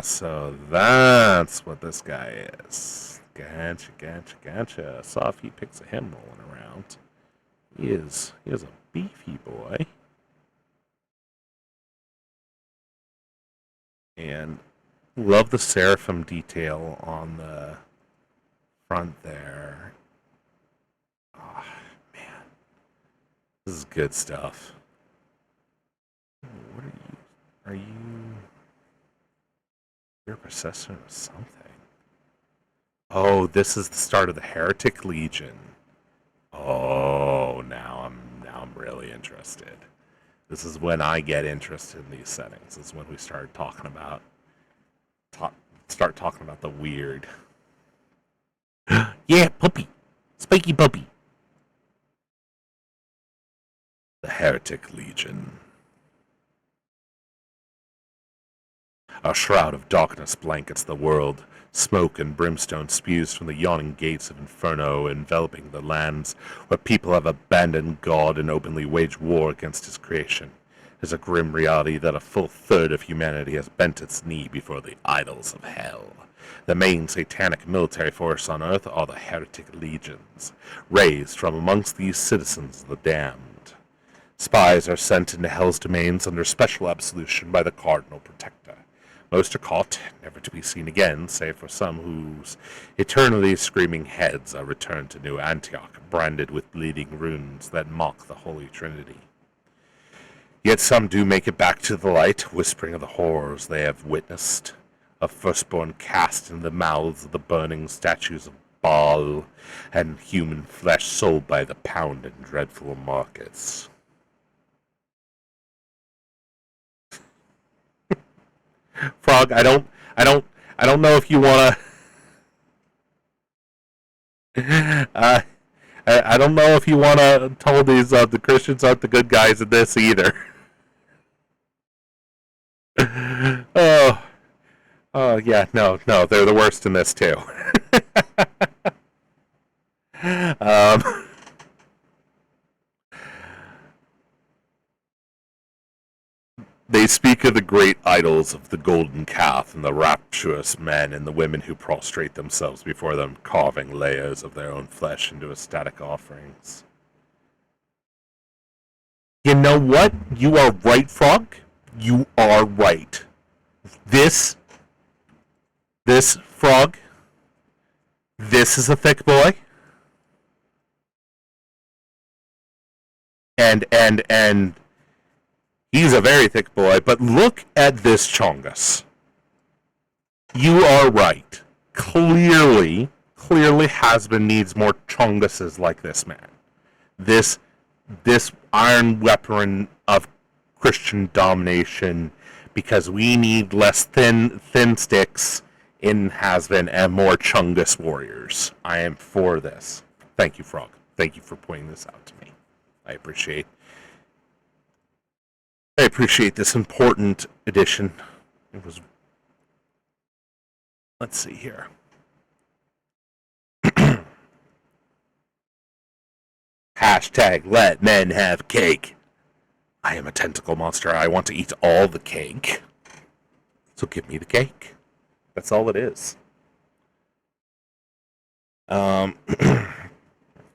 So that's what this guy is. Gotcha. Saw a few pics of him rolling around. He is a beefy boy. And love the seraphim detail on the front there. Oh, man. This is good stuff. What are you? You're a processor of something. Oh, this is the start of the Heretic Legion. Oh, now I'm really interested. This is when I get interested in these settings. This is when we start talking about the weird. Yeah, puppy. Spiky puppy. the Heretic Legion. A shroud of darkness blankets the world. Smoke and brimstone spews from the yawning gates of Inferno, enveloping the lands where people have abandoned God and openly waged war against his creation. It is a grim reality that a full third of humanity has bent its knee before the idols of hell. The main satanic military force on Earth are the Heretic Legions, raised from amongst these citizens of the damned. Spies are sent into Hell's domains under special absolution by the Cardinal Protector. Most are caught, never to be seen again, save for some whose eternally screaming heads are returned to New Antioch, branded with bleeding runes that mock the Holy Trinity. Yet some do make it back to the light, whispering of the horrors they have witnessed, of firstborn cast in the mouths of the burning statues of Baal, and human flesh sold by the pound in dreadful markets. Frog, I don't know if you wanna. I don't know if you wanna tell these the Christians aren't the good guys in this either. Oh yeah, no, they're the worst in this too. um. They speak of the great idols of the golden calf and the rapturous men and the women who prostrate themselves before them, carving layers of their own flesh into ecstatic offerings. You know what? You are right, Frog. You are right. This Frog, this is a thick boy. And he's a very thick boy, but look at this Chongus. You are right. Clearly Hasbin needs more Chonguses like this man. This iron weapon of Christian domination, because we need less thin sticks in Hasbin and more Chungus warriors. I am for this. Thank you, Frog. Thank you for pointing this out to me. I appreciate this important addition. It was. Let's see here. Hashtag let men have cake. I am a tentacle monster. I want to eat all the cake. So give me the cake. That's all it is.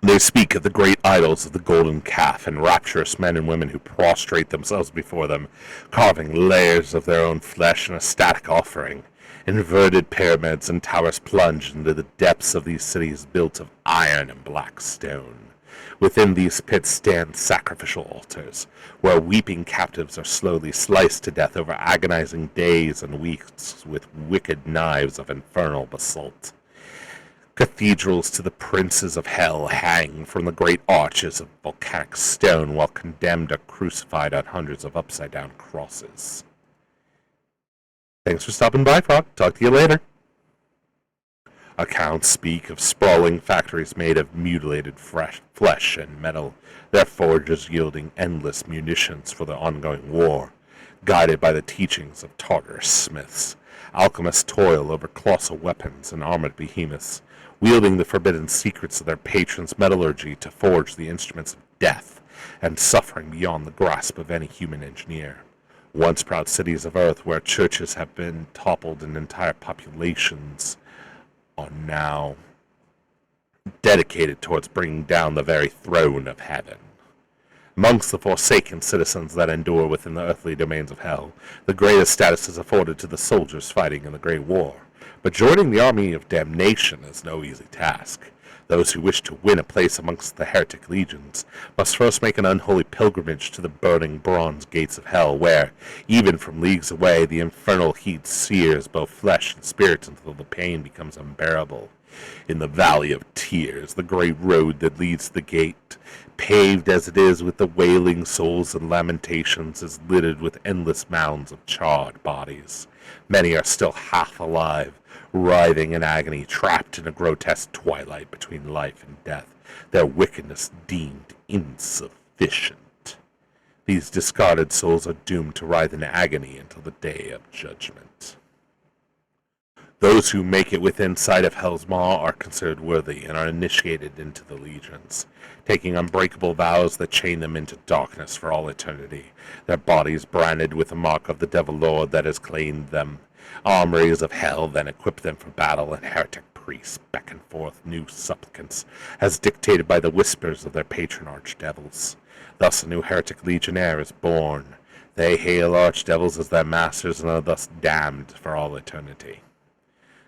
They speak of the great idols of the golden calf and rapturous men and women who prostrate themselves before them, carving layers of their own flesh in a static offering. Inverted pyramids and towers plunge into the depths of these cities built of iron and black stone. Within these pits stand sacrificial altars, where weeping captives are slowly sliced to death over agonizing days and weeks with wicked knives of infernal basalt. Cathedrals to the princes of hell hang from the great arches of volcanic stone, while condemned are crucified on hundreds of upside-down crosses. Thanks for stopping by, Frog. Talk to you later. Accounts speak of sprawling factories made of mutilated flesh and metal, their forges yielding endless munitions for the ongoing war. Guided by the teachings of Tartarus smiths, alchemists toil over colossal weapons and armored behemoths, wielding the forbidden secrets of their patrons' metallurgy to forge the instruments of death and suffering beyond the grasp of any human engineer. Once proud cities of Earth, where churches have been toppled and entire populations are now dedicated towards bringing down the very throne of heaven. Amongst the forsaken citizens that endure within the earthly domains of hell, the greatest status is afforded to the soldiers fighting in the Great War. But joining the army of damnation is no easy task. Those who wish to win a place amongst the heretic legions must first make an unholy pilgrimage to the burning bronze gates of hell, where, even from leagues away, the infernal heat sears both flesh and spirit until the pain becomes unbearable. In the Valley of Tears, the great road that leads to the gate, paved as it is with the wailing souls and lamentations, is littered with endless mounds of charred bodies. Many are still half alive, writhing in agony, trapped in a grotesque twilight between life and death, their wickedness deemed insufficient. These discarded souls are doomed to writhe in agony until the day of judgment. Those who make it within sight of Hell's Maw are considered worthy and are initiated into the legions, taking unbreakable vows that chain them into darkness for all eternity, their bodies branded with the mark of the Devil Lord that has claimed them. Armories of hell then equip them for battle, and heretic priests beckon forth new supplicants, as dictated by the whispers of their patron archdevils. Thus a new heretic legionnaire is born. They hail archdevils as their masters and are thus damned for all eternity.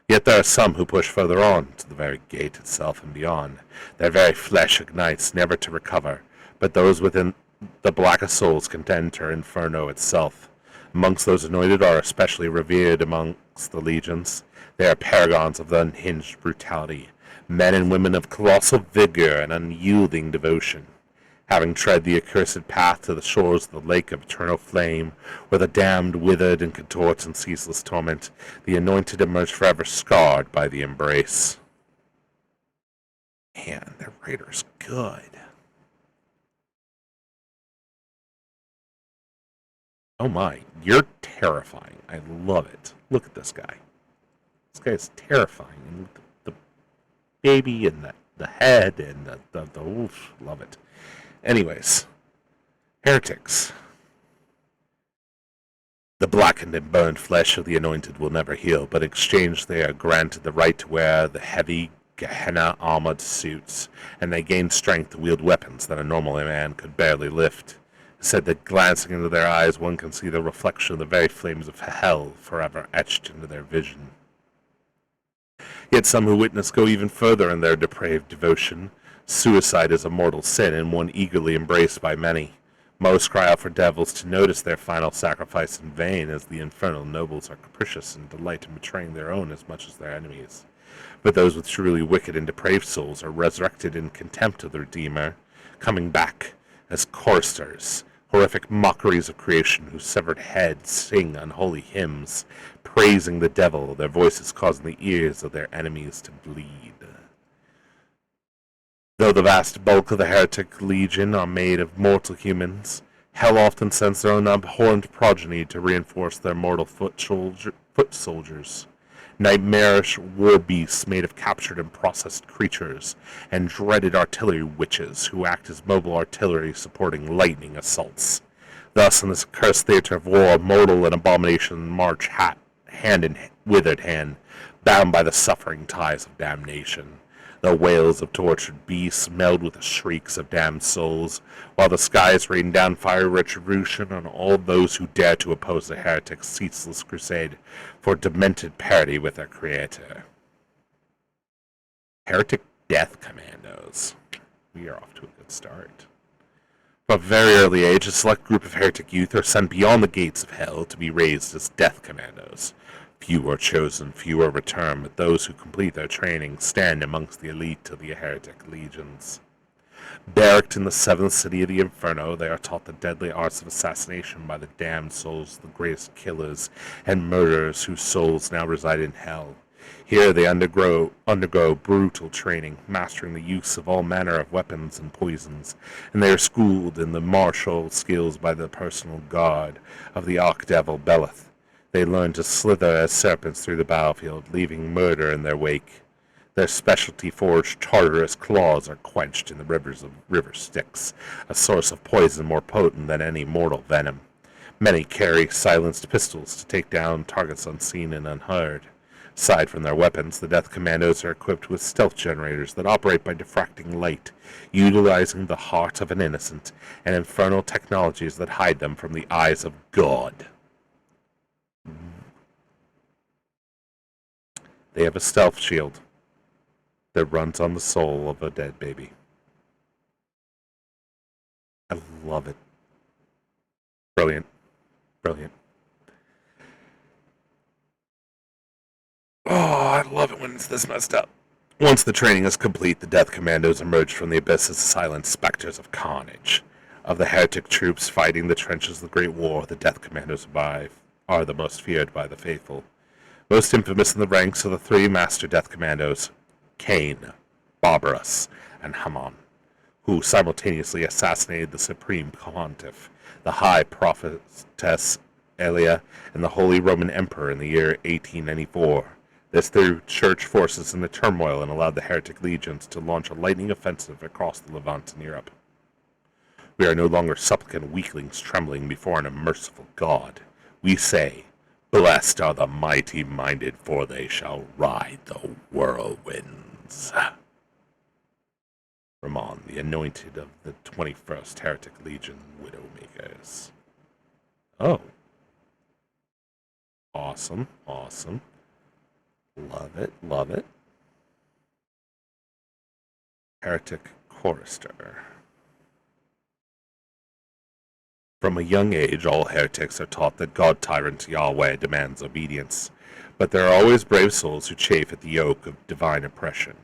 Yet there are some who push further on, to the very gate itself and beyond. Their very flesh ignites, never to recover, but those within the blackest souls can enter Inferno itself. Amongst those anointed are especially revered amongst the legions. They are paragons of the unhinged brutality, men and women of colossal vigor and unyielding devotion. Having tread the accursed path to the shores of the lake of eternal flame, where the damned withered and contort in ceaseless torment, the anointed emerge forever scarred by the embrace. Man, their writer's good. Oh my, you're terrifying. I love it. Look at this guy. This guy is terrifying. And the baby and the head and the oof, love it. Anyways, heretics. The blackened and burned flesh of the anointed will never heal, but in exchange they are granted the right to wear the heavy Gehenna-armored suits, and they gain strength to wield weapons that a normal man could barely lift. It said that glancing into their eyes one can see the reflection of the very flames of hell forever etched into their vision. Yet some who witness go even further in their depraved devotion. Suicide is a mortal sin, and one eagerly embraced by many. Most cry out for devils to notice their final sacrifice in vain, as the infernal nobles are capricious and delight in betraying their own as much as their enemies. But those with truly wicked and depraved souls are resurrected in contempt of the Redeemer, coming back as choristers, horrific mockeries of creation whose severed heads sing unholy hymns, praising the devil, their voices causing the ears of their enemies to bleed. Though the vast bulk of the heretic legion are made of mortal humans, hell often sends their own abhorrent progeny to reinforce their mortal foot soldiers. Nightmarish war beasts made of captured and processed creatures, and dreaded artillery witches who act as mobile artillery supporting lightning assaults. Thus, in this accursed theater of war, mortal and abomination march hand in withered hand, bound by the suffering ties of damnation. The wails of tortured beasts meld with the shrieks of damned souls, while the skies rain down fiery retribution on all those who dare to oppose the heretic's ceaseless crusade for demented parity with their creator. Heretic Death Commandos. We are off to a good start. From a very early age, a select group of heretic youth are sent beyond the gates of hell to be raised as Death Commandos. Few are chosen, few are returned, but those who complete their training stand amongst the elite of the heretic legions. Barracked in the seventh city of the Inferno, they are taught the deadly arts of assassination by the damned souls of the greatest killers and murderers whose souls now reside in hell. Here they undergo brutal training, mastering the use of all manner of weapons and poisons, and they are schooled in the martial skills by the personal guard of the Archdevil Beleth. They learn to slither as serpents through the battlefield, leaving murder in their wake. Their specialty forged Tartarus claws are quenched in the rivers of river Styx, a source of poison more potent than any mortal venom. Many carry silenced pistols to take down targets unseen and unheard. Aside from their weapons, the Death Commandos are equipped with stealth generators that operate by diffracting light, utilizing the heart of an innocent, and infernal technologies that hide them from the eyes of God. They have a stealth shield that runs on the soul of a dead baby. I love it. Brilliant. Brilliant. Oh, I love it when it's this messed up. Once the training is complete, the Death Commandos emerge from the abyss as silent specters of carnage. Of the heretic troops fighting the trenches of the Great War, the Death Commandos are the most feared by the faithful. Most infamous in the ranks are the three Master Death Commandos, Cain, Barbarus, and Hammon, who simultaneously assassinated the Supreme Pontiff. the High Prophetess Elia, and the Holy Roman Emperor in the year 1894. This threw church forces into turmoil and allowed the heretic legions to launch a lightning offensive across the Levant and Europe. We are no longer supplicant weaklings trembling before an merciful God. We say, "Blessed are the mighty-minded, for they shall ride the whirlwinds." Ramon, the anointed of the 21st Heretic Legion Widowmakers. Oh. Awesome, awesome. Love it, love it. Heretic Chorister. From a young age, all heretics are taught that God-tyrant Yahweh demands obedience, but there are always brave souls who chafe at the yoke of divine oppression.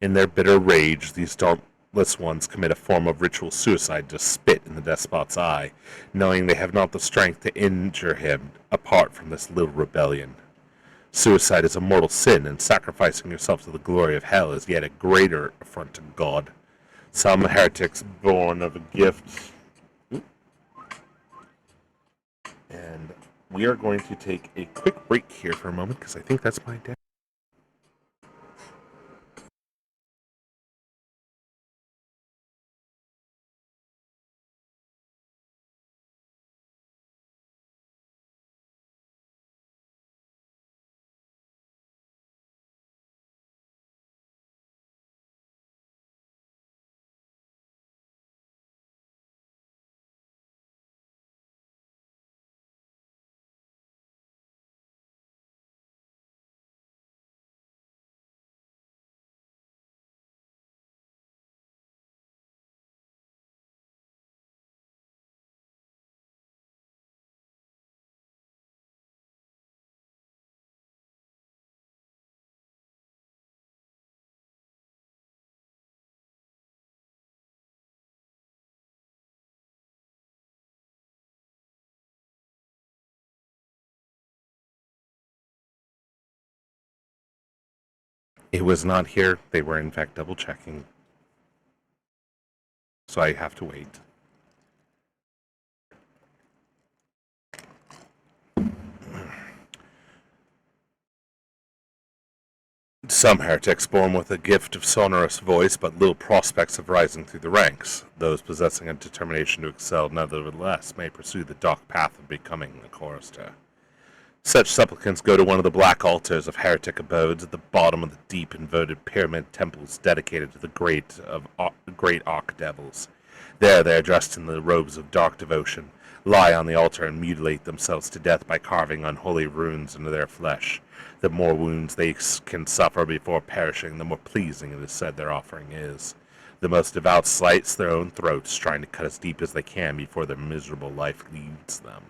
In their bitter rage, these dauntless ones commit a form of ritual suicide to spit in the despot's eye, knowing they have not the strength to injure him apart from this little rebellion. Suicide is a mortal sin, and sacrificing yourself to the glory of hell is yet a greater affront to God. Some heretics born of a gift. And we are going to take a quick break here for a moment, because I think that's my dad. It was not here. They were, in fact, double-checking. So I have to wait. Some heretics born with a gift of sonorous voice, but little prospects of rising through the ranks. Those possessing a determination to excel, nevertheless, may pursue the dark path of becoming a chorister. Such supplicants go to one of the black altars of heretic abodes at the bottom of the deep inverted pyramid temples dedicated to the great archdevils. There they are dressed in the robes of dark devotion, lie on the altar and mutilate themselves to death by carving unholy runes into their flesh. The more wounds they can suffer before perishing, the more pleasing it is said their offering is. The most devout slice their own throats, trying to cut as deep as they can before their miserable life leaves them.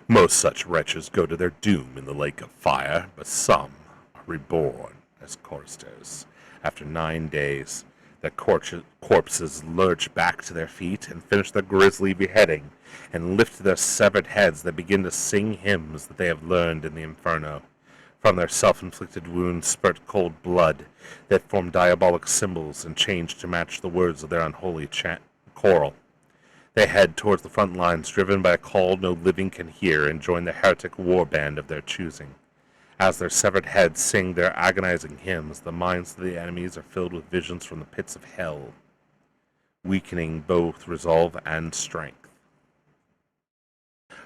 Most such wretches go to their doom in the lake of fire, but some are reborn as choristers. After 9 days, their corpses lurch back to their feet and finish their grisly beheading, and lift their severed heads that begin to sing hymns that they have learned in the inferno. From their self-inflicted wounds spurt cold blood that form diabolic symbols and change to match the words of their unholy choral. They head towards the front lines, driven by a call no living can hear, and join the heretic war band of their choosing. As their severed heads sing their agonizing hymns, the minds of the enemies are filled with visions from the pits of hell, weakening both resolve and strength.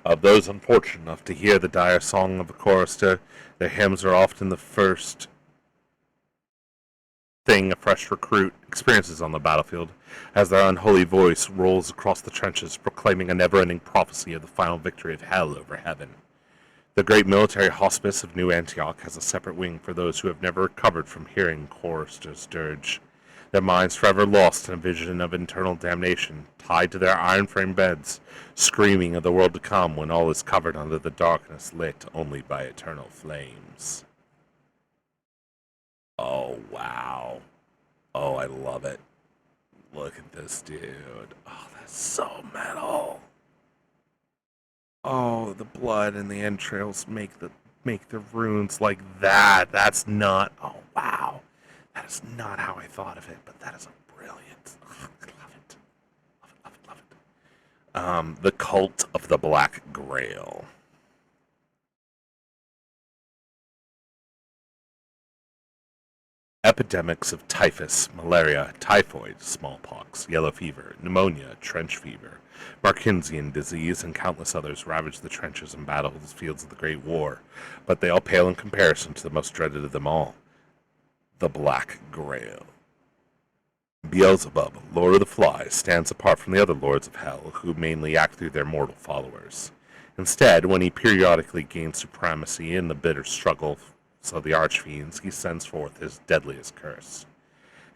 Of those unfortunate enough to hear the dire song of a chorister, their hymns are often the first thing a fresh recruit experiences on the battlefield, as their unholy voice rolls across the trenches, proclaiming a never-ending prophecy of the final victory of hell over heaven. The great military hospice of New Antioch has a separate wing for those who have never recovered from hearing choristers' dirge, their minds forever lost in a vision of eternal damnation, tied to their iron-framed beds, screaming of the world to come when all is covered under the darkness lit only by eternal flames. Oh, wow. Oh, I love it. Look at this dude. Oh, that's so metal. Oh, the blood and the entrails make the runes like that. That's not. Oh, wow. That is not how I thought of it, but that is a brilliant. Oh, I love it. Love it, love it, love it. The Cult of the Black Grail. Epidemics of typhus, malaria, typhoid, smallpox, yellow fever, pneumonia, trench fever, Parkinsian disease, and countless others ravaged the trenches and battlefields of the Great War, but they all pale in comparison to the most dreaded of them all, the Black Grail. Beelzebub, Lord of the Flies, stands apart from the other lords of hell, who mainly act through their mortal followers. Instead, when he periodically gains supremacy in the bitter struggle of the archfiends, he sends forth his deadliest curse.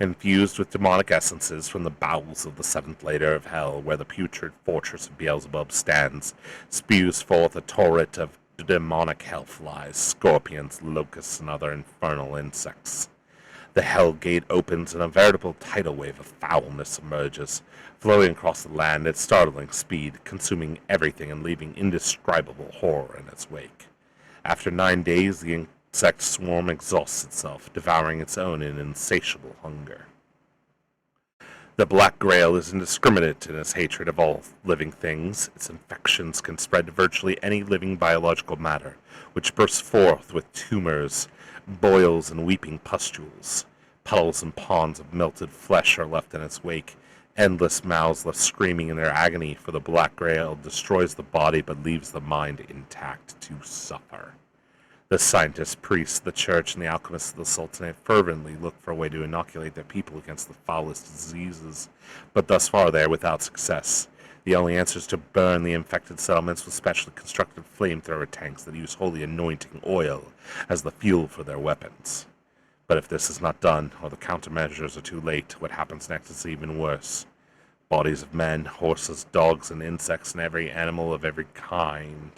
Infused with demonic essences from the bowels of the seventh layer of hell, where the putrid fortress of Beelzebub stands, spews forth a torrent of demonic hellflies, scorpions, locusts, and other infernal insects. The hell gate opens and a veritable tidal wave of foulness emerges, flowing across the land at startling speed, consuming everything and leaving indescribable horror in its wake. After 9 days, the insect swarm exhausts itself, devouring its own in insatiable hunger. The Black Grail is indiscriminate in its hatred of all living things. Its infections can spread to virtually any living biological matter, which bursts forth with tumors, boils, and weeping pustules. Puddles and ponds of melted flesh are left in its wake. Endless mouths left screaming in their agony, for the Black Grail destroys the body but leaves the mind intact to suffer. The scientists, priests, the church, and the alchemists of the Sultanate fervently look for a way to inoculate their people against the foulest diseases, but thus far they are without success. The only answer is to burn the infected settlements with specially constructed flamethrower tanks that use holy anointing oil as the fuel for their weapons. But if this is not done, or the countermeasures are too late, what happens next is even worse. Bodies of men, horses, dogs, and insects, and every animal of every kind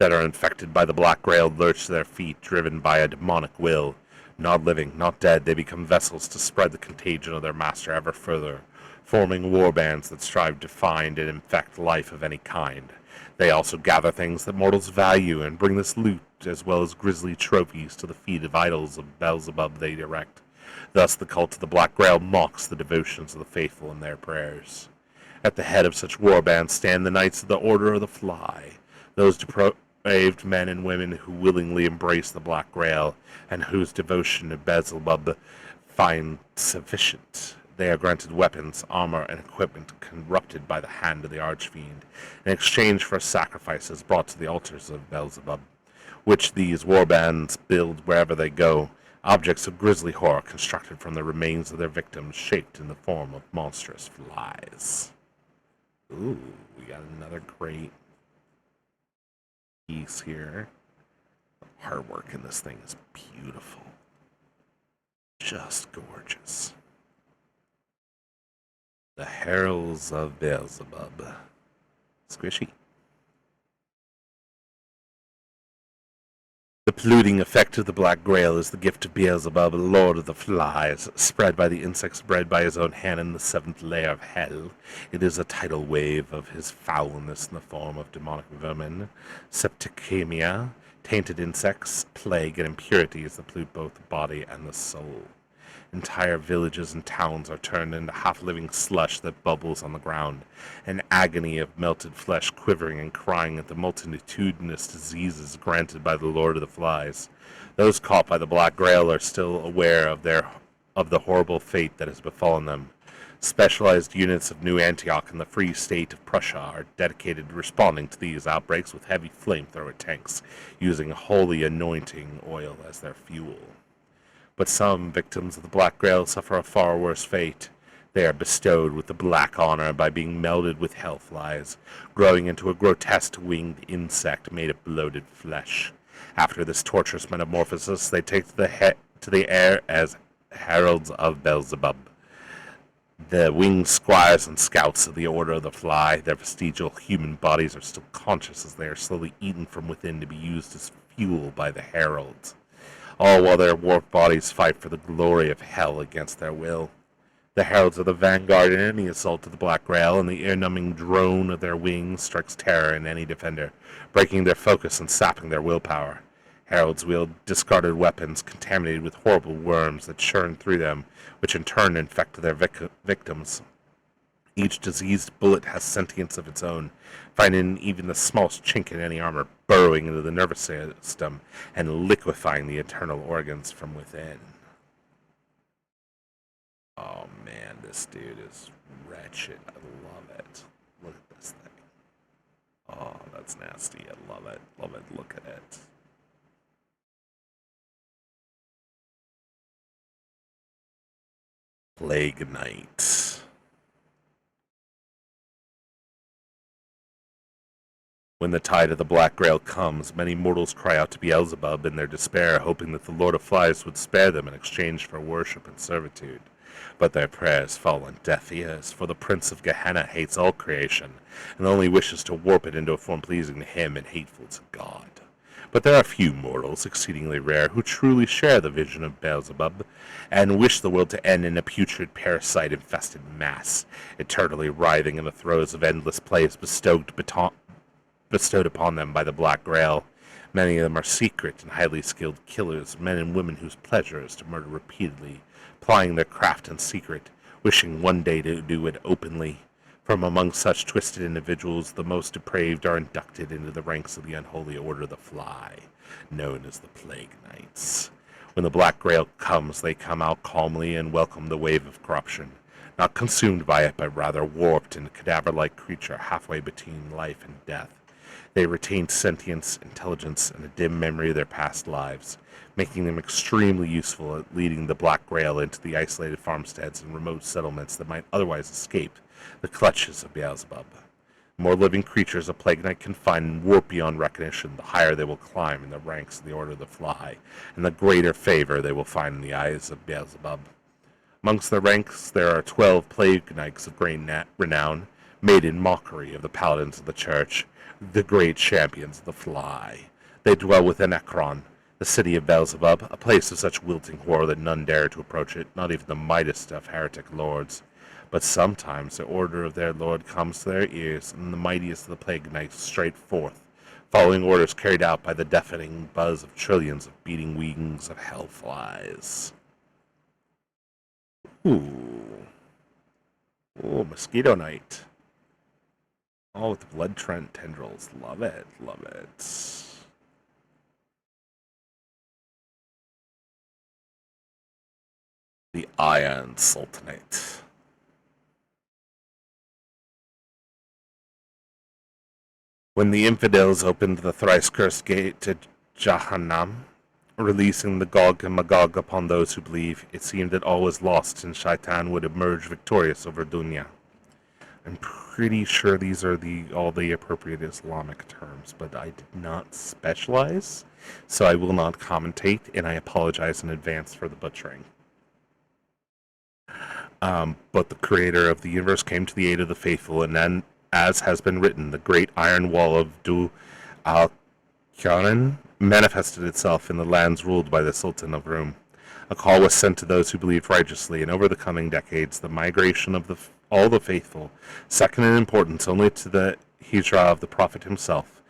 that are infected by the Black Grail lurch to their feet, driven by a demonic will. Not living, not dead, they become vessels to spread the contagion of their master ever further, forming war bands that strive to find and infect life of any kind. They also gather things that mortals value and bring this loot, as well as grisly trophies, to the feet of idols of Beelzebub they erect. Thus the cult of the Black Grail mocks the devotions of the faithful in their prayers. At the head of such war bands stand the Knights of the Order of the Fly, those depraved men and women who willingly embrace the Black Grail and whose devotion to Beelzebub find sufficient. They are granted weapons, armor, and equipment corrupted by the hand of the Archfiend, in exchange for sacrifices brought to the altars of Beelzebub, which these warbands build wherever they go, objects of grisly horror constructed from the remains of their victims, shaped in the form of monstrous flies. Ooh, we got another great piece here. The artwork in this thing is beautiful. Just gorgeous. The Heralds of Beelzebub. Squishy. The polluting effect of the Black Grail is the gift of Beelzebub, Lord of the Flies, spread by the insects bred by his own hand in the seventh layer of hell. It is a tidal wave of his foulness in the form of demonic vermin, septicemia, tainted insects, plague, and impurities that pollute both the body and the soul. Entire villages and towns are turned into half-living slush that bubbles on the ground, an agony of melted flesh quivering and crying at the multitudinous diseases granted by the Lord of the Flies. Those caught by the Black Grail are still aware of the horrible fate that has befallen them. Specialized units of New Antioch and the Free State of Prussia are dedicated to responding to these outbreaks with heavy flamethrower tanks, using holy anointing oil as their fuel. But some victims of the Black Grail suffer a far worse fate. They are bestowed with the black honor by being melded with hellflies, growing into a grotesque winged insect made of bloated flesh. After this torturous metamorphosis, they take to the air as heralds of Beelzebub. The winged squires and scouts of the Order of the Fly, their vestigial human bodies are still conscious as they are slowly eaten from within to be used as fuel by the heralds, all while their warped bodies fight for the glory of hell against their will. The heralds are the vanguard in any assault of the Black Grail, and the ear-numbing drone of their wings strikes terror in any defender, breaking their focus and sapping their willpower. Heralds wield discarded weapons contaminated with horrible worms that churn through them, which in turn infect their victims. Each diseased bullet has sentience of its own, finding even the smallest chink in any armor, burrowing into the nervous system and liquefying the internal organs from within. Oh man, this dude is wretched. I love it. Look at this thing. Oh, that's nasty. I love it. Love it. Look at it. Plague Knight. When the tide of the Black Grail comes, many mortals cry out to Beelzebub in their despair, hoping that the Lord of Flies would spare them in exchange for worship and servitude. But their prayers fall on deaf ears, for the Prince of Gehenna hates all creation, and only wishes to warp it into a form pleasing to him and hateful to God. But there are few mortals, exceedingly rare, who truly share the vision of Beelzebub, and wish the world to end in a putrid parasite-infested mass, eternally writhing in the throes of endless plagues bestowed upon them by the Black Grail. Many of them are secret and highly skilled killers, men and women whose pleasure is to murder repeatedly, plying their craft in secret, wishing one day to do it openly. From among such twisted individuals, the most depraved are inducted into the ranks of the unholy order of the Fly, known as the Plague Knights. When the Black Grail comes, they come out calmly and welcome the wave of corruption, not consumed by it, but rather warped in a cadaver-like creature halfway between life and death. They retain sentience, intelligence, and a dim memory of their past lives, making them extremely useful at leading the Black Grail into the isolated farmsteads and remote settlements that might otherwise escape the clutches of Beelzebub. The more living creatures a Plague Knight can find and warp beyond recognition, the higher they will climb in the ranks of the Order of the Fly, and the greater favor they will find in the eyes of Beelzebub. Amongst their ranks there are 12 Plague Knights of great renown, made in mockery of the paladins of the Church, the great champions of the Fly. They dwell within Ekron, the city of Beelzebub, a place of such wilting horror that none dare to approach it, not even the mightiest of heretic lords. But sometimes the order of their lord comes to their ears, and the mightiest of the Plague Knights straight forth, following orders carried out by the deafening buzz of trillions of beating wings of hellflies. Ooh. Ooh, Mosquito Knight. Oh, with the blood tendrils. Love it, love it. The Iron Sultanate. When the infidels opened the thrice-cursed gate to Jahannam, releasing the Gog and Magog upon those who believe, it seemed that all was lost and Shaitan would emerge victorious over Dunya. I'm pretty sure these are all the appropriate Islamic terms, but I did not specialize, so I will not commentate, and I apologize in advance for the butchering. But the creator of the universe came to the aid of the faithful, and then, as has been written, the great iron wall of Du al-Qur'an manifested itself in the lands ruled by the Sultan of Rum. A call was sent to those who believed righteously, and over the coming decades, the migration of all the faithful, second in importance only to the Hijrah of the Prophet himself,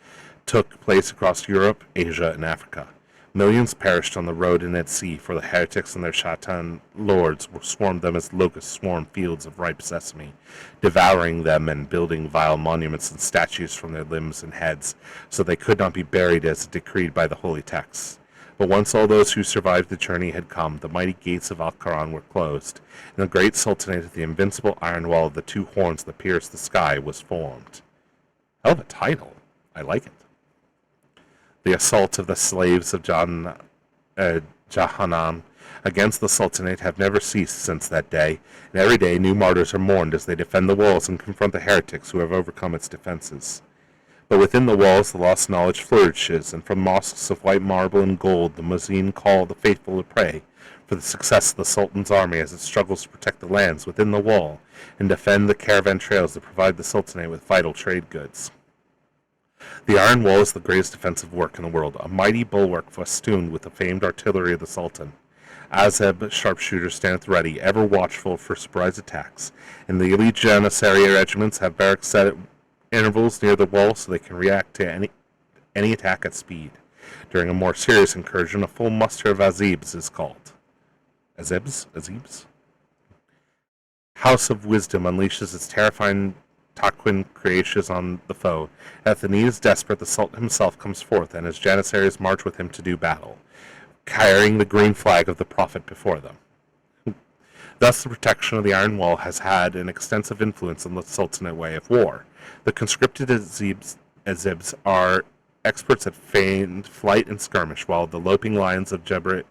took place across Europe, Asia, and Africa. Millions perished on the road and at sea, for the heretics and their shaitan lords swarmed them as locusts swarm fields of ripe sesame, devouring them and building vile monuments and statues from their limbs and heads, so they could not be buried as decreed by the holy texts. But once all those who survived the journey had come, the mighty gates of Al-Quran were closed, and the great sultanate of the invincible iron wall of the two horns that pierced the sky was formed. Hell of a title. I like it. The assault of the slaves of Jahannam against the Sultanate have never ceased since that day, and every day new martyrs are mourned as they defend the walls and confront the heretics who have overcome its defenses. But within the walls the lost knowledge flourishes, and from mosques of white marble and gold the muezzin call the faithful to pray for the success of the Sultan's army as it struggles to protect the lands within the wall and defend the caravan trails that provide the Sultanate with vital trade goods. The Iron Wall is the greatest defensive work in the world, a mighty bulwark festooned with the famed artillery of the Sultan. Azeb sharpshooters stand ready, ever watchful for surprise attacks, and the elite Janissary regiments have barracks set at intervals near the wall so they can react to any attack at speed. During a more serious incursion, a full muster of Azebs is called. Azebs? House of Wisdom unleashes its terrifying Taquin creations on the foe. At the need is desperate, the Sultan himself comes forth, and his Janissaries march with him to do battle, carrying the green flag of the Prophet before them. Thus, the protection of the Iron Wall has had an extensive influence on the Sultanate way of war. The conscripted Azibs are experts at feigned flight and skirmish, while the loping lions of Jabir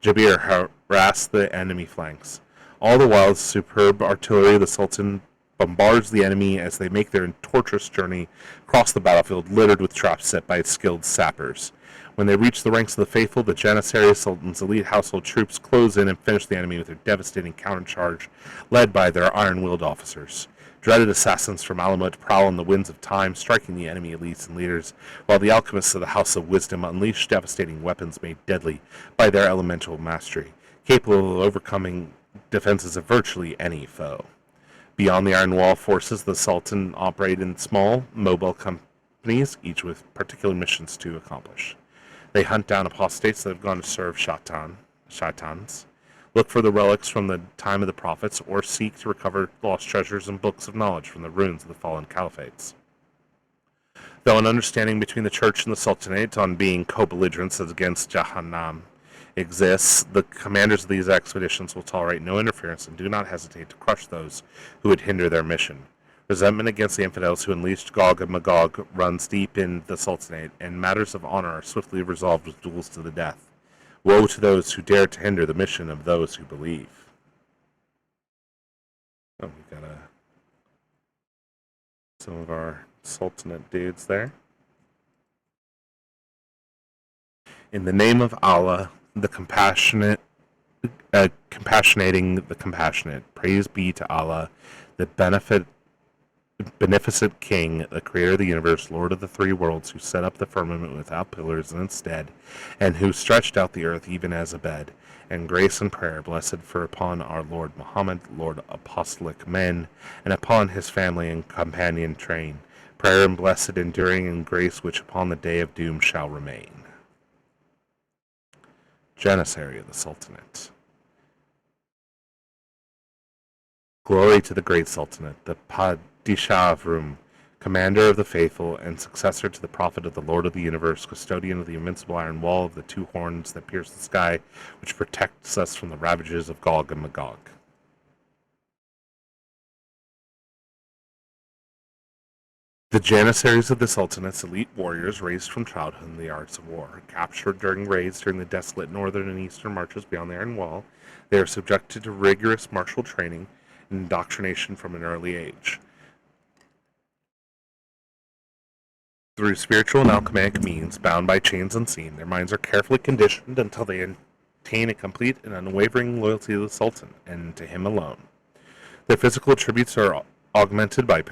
harass the enemy flanks. All the while, the superb artillery of the Sultan bombards the enemy as they make their torturous journey across the battlefield, littered with traps set by its skilled sappers. When they reach the ranks of the faithful, the Janissary Sultan's elite household troops close in and finish the enemy with their devastating countercharge, led by their iron-willed officers. Dreaded assassins from Alamut prowl on the winds of time, striking the enemy elites and leaders, while the alchemists of the House of Wisdom unleash devastating weapons made deadly by their elemental mastery, capable of overcoming defenses of virtually any foe. Beyond the Iron Wall forces, the Sultan operate in small, mobile companies, each with particular missions to accomplish. They hunt down apostates that have gone to serve shaitans, look for the relics from the time of the prophets, or seek to recover lost treasures and books of knowledge from the ruins of the fallen caliphates. Though an understanding between the Church and the Sultanate on being co-belligerents against Jahannam exists, the commanders of these expeditions will tolerate no interference and do not hesitate to crush those who would hinder their mission. Resentment against the infidels who unleashed Gog and Magog runs deep in the Sultanate, and matters of honor are swiftly resolved with duels to the death. Woe to those who dare to hinder the mission of those who believe. Oh, we got some of our Sultanate dudes there. In the name of Allah, the compassionate, compassionating the compassionate, praise be to Allah, the beneficent King, the creator of the universe, Lord of the three worlds, who set up the firmament without pillars in its stead, and who stretched out the earth even as a bed. And grace and prayer, blessed for upon our Lord Muhammad, Lord Apostolic men, and upon his family and companion train, prayer and blessed enduring and grace which upon the day of doom shall remain. Janissary of the Sultanate. Glory to the great Sultanate, the Padishah of Rum, commander of the faithful and successor to the prophet of the Lord of the universe, custodian of the invincible iron wall of the two horns that pierce the sky, which protects us from the ravages of Gog and Magog. The Janissaries of the Sultanate's elite warriors, raised from childhood in the arts of war, captured during raids during the desolate northern and eastern marches beyond the Iron Wall, they are subjected to rigorous martial training and indoctrination from an early age. Through spiritual and alchemic means, bound by chains unseen, their minds are carefully conditioned until they attain a complete and unwavering loyalty to the Sultan, and to him alone. Their physical attributes are augmented by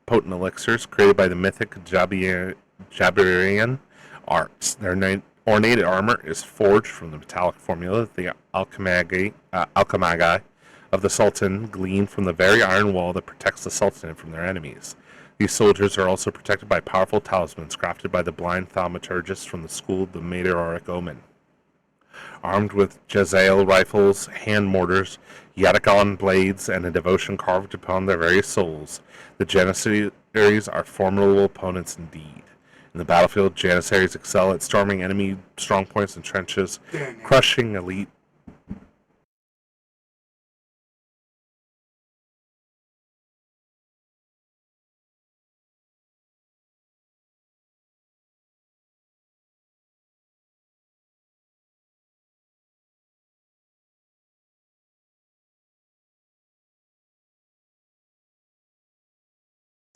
potent elixirs created by the mythic Jabirian arts. Their ornate armor is forged from the metallic formula that the alchemagi of the Sultan gleaned from the very iron wall that protects the Sultanate from their enemies. These soldiers are also protected by powerful talismans crafted by the blind thaumaturgists from the school of the Meteoric Omen. Armed with Jazael rifles, hand mortars, Yatagon blades, and a devotion carved upon their very souls, the Janissaries are formidable opponents indeed. In the battlefield, Janissaries excel at storming enemy strongpoints and trenches, crushing elite.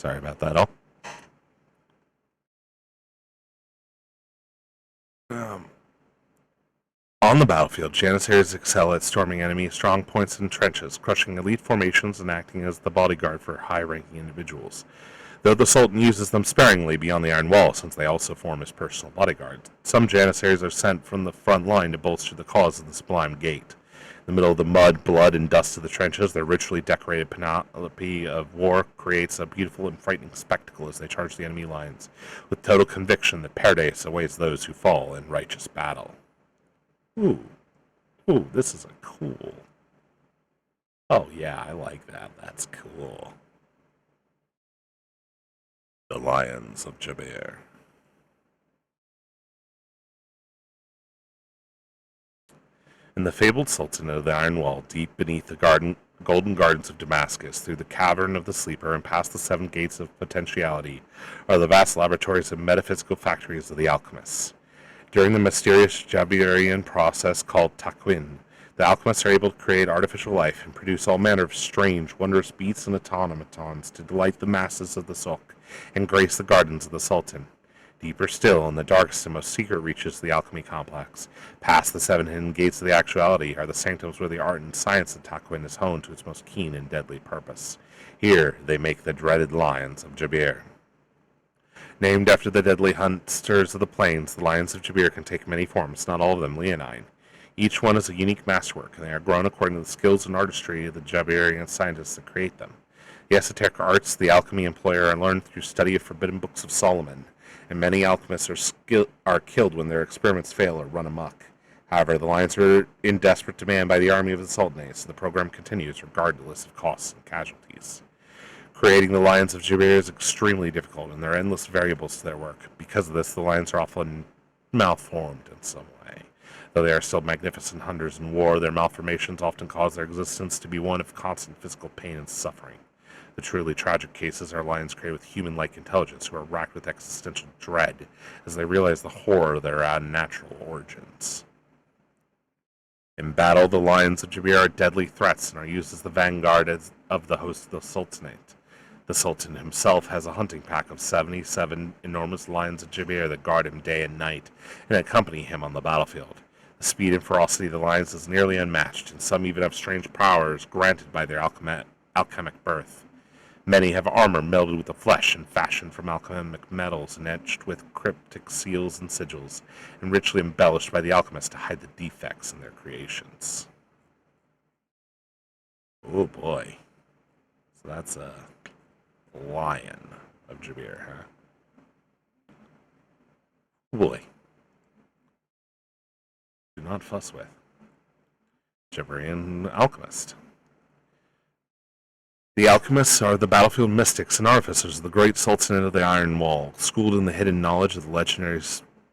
Sorry about that all. On the battlefield, Janissaries excel at storming enemy strong points and trenches, crushing elite formations and acting as the bodyguard for high-ranking individuals. Though the Sultan uses them sparingly beyond the Iron Wall, since they also form his personal bodyguards, some Janissaries are sent from the front line to bolster the cause of the Sublime Gate. In the middle of the mud, blood, and dust of the trenches, their richly decorated panoply of war creates a beautiful and frightening spectacle as they charge the enemy lines, with total conviction that Paradise awaits those who fall in righteous battle. Ooh, this is a cool. Oh, yeah, I like that. That's cool. The Lions of Jabir. In the fabled Sultanate of the Iron Wall, deep beneath the golden gardens of Damascus, through the cavern of the sleeper and past the seven gates of potentiality, are the vast laboratories and metaphysical factories of the alchemists. During the mysterious Jabirian process called takwin, the alchemists are able to create artificial life and produce all manner of strange, wondrous beasts and automatons to delight the masses of the Sok and grace the gardens of the Sultan. Deeper still, in the darkest and most secret reaches of the alchemy complex, past the seven hidden gates of the actuality, are the sanctums where the art and science of Takwin is honed to its most keen and deadly purpose. Here they make the dreaded Lions of Jabir. Named after the deadly hunters of the plains, the Lions of Jabir can take many forms, not all of them leonine. Each one is a unique masterwork, and they are grown according to the skills and artistry of the Jabirian scientists that create them. The esoteric arts the alchemy employer are learned through study of forbidden books of Solomon, and many alchemists are killed when their experiments fail or run amok. However, the Lions are in desperate demand by the army of the Sultanate, so the program continues regardless of costs and casualties. Creating the Lions of Jabir is extremely difficult, and there are endless variables to their work. Because of this, the Lions are often malformed in some way. Though they are still magnificent hunters in war, their malformations often cause their existence to be one of constant physical pain and suffering. The truly tragic cases are Lions created with human-like intelligence who are racked with existential dread as they realize the horror of their unnatural origins. In battle, the Lions of Jabir are deadly threats and are used as the vanguard of the host of the Sultanate. The Sultan himself has a hunting pack of 77 enormous Lions of Jabir that guard him day and night and accompany him on the battlefield. The speed and ferocity of the Lions is nearly unmatched, and some even have strange powers granted by their alchemic birth. Many have armor melded with the flesh and fashioned from alchemic metals and etched with cryptic seals and sigils, and richly embellished by the alchemists to hide the defects in their creations. Oh boy. So that's a Lion of Jabir, huh? Boy. Do not fuss with. Jabirian alchemist. The alchemists are the battlefield mystics and artificers of the great Sultanate of the Iron Wall, schooled in the hidden knowledge of the legendary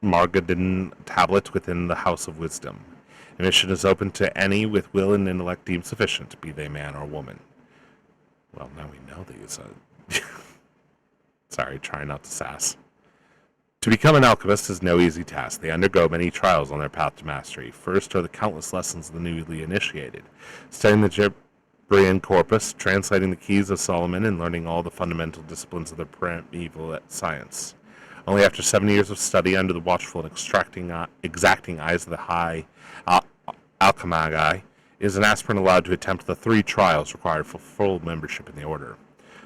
Margadin tablet within the House of Wisdom. Admission is open to any with will and intellect deemed sufficient, be they man or woman. Well, now we know these. Sorry, try not to sass. To become an alchemist is no easy task. They undergo many trials on their path to mastery. First are the countless lessons of the newly initiated, studying the Jabirian corpus, translating the keys of Solomon, and learning all the fundamental disciplines of the primeval science. Only after 7 years of study under the watchful and exacting eyes of the high alchemagi is an aspirant allowed to attempt the 3 trials required for full membership in the order.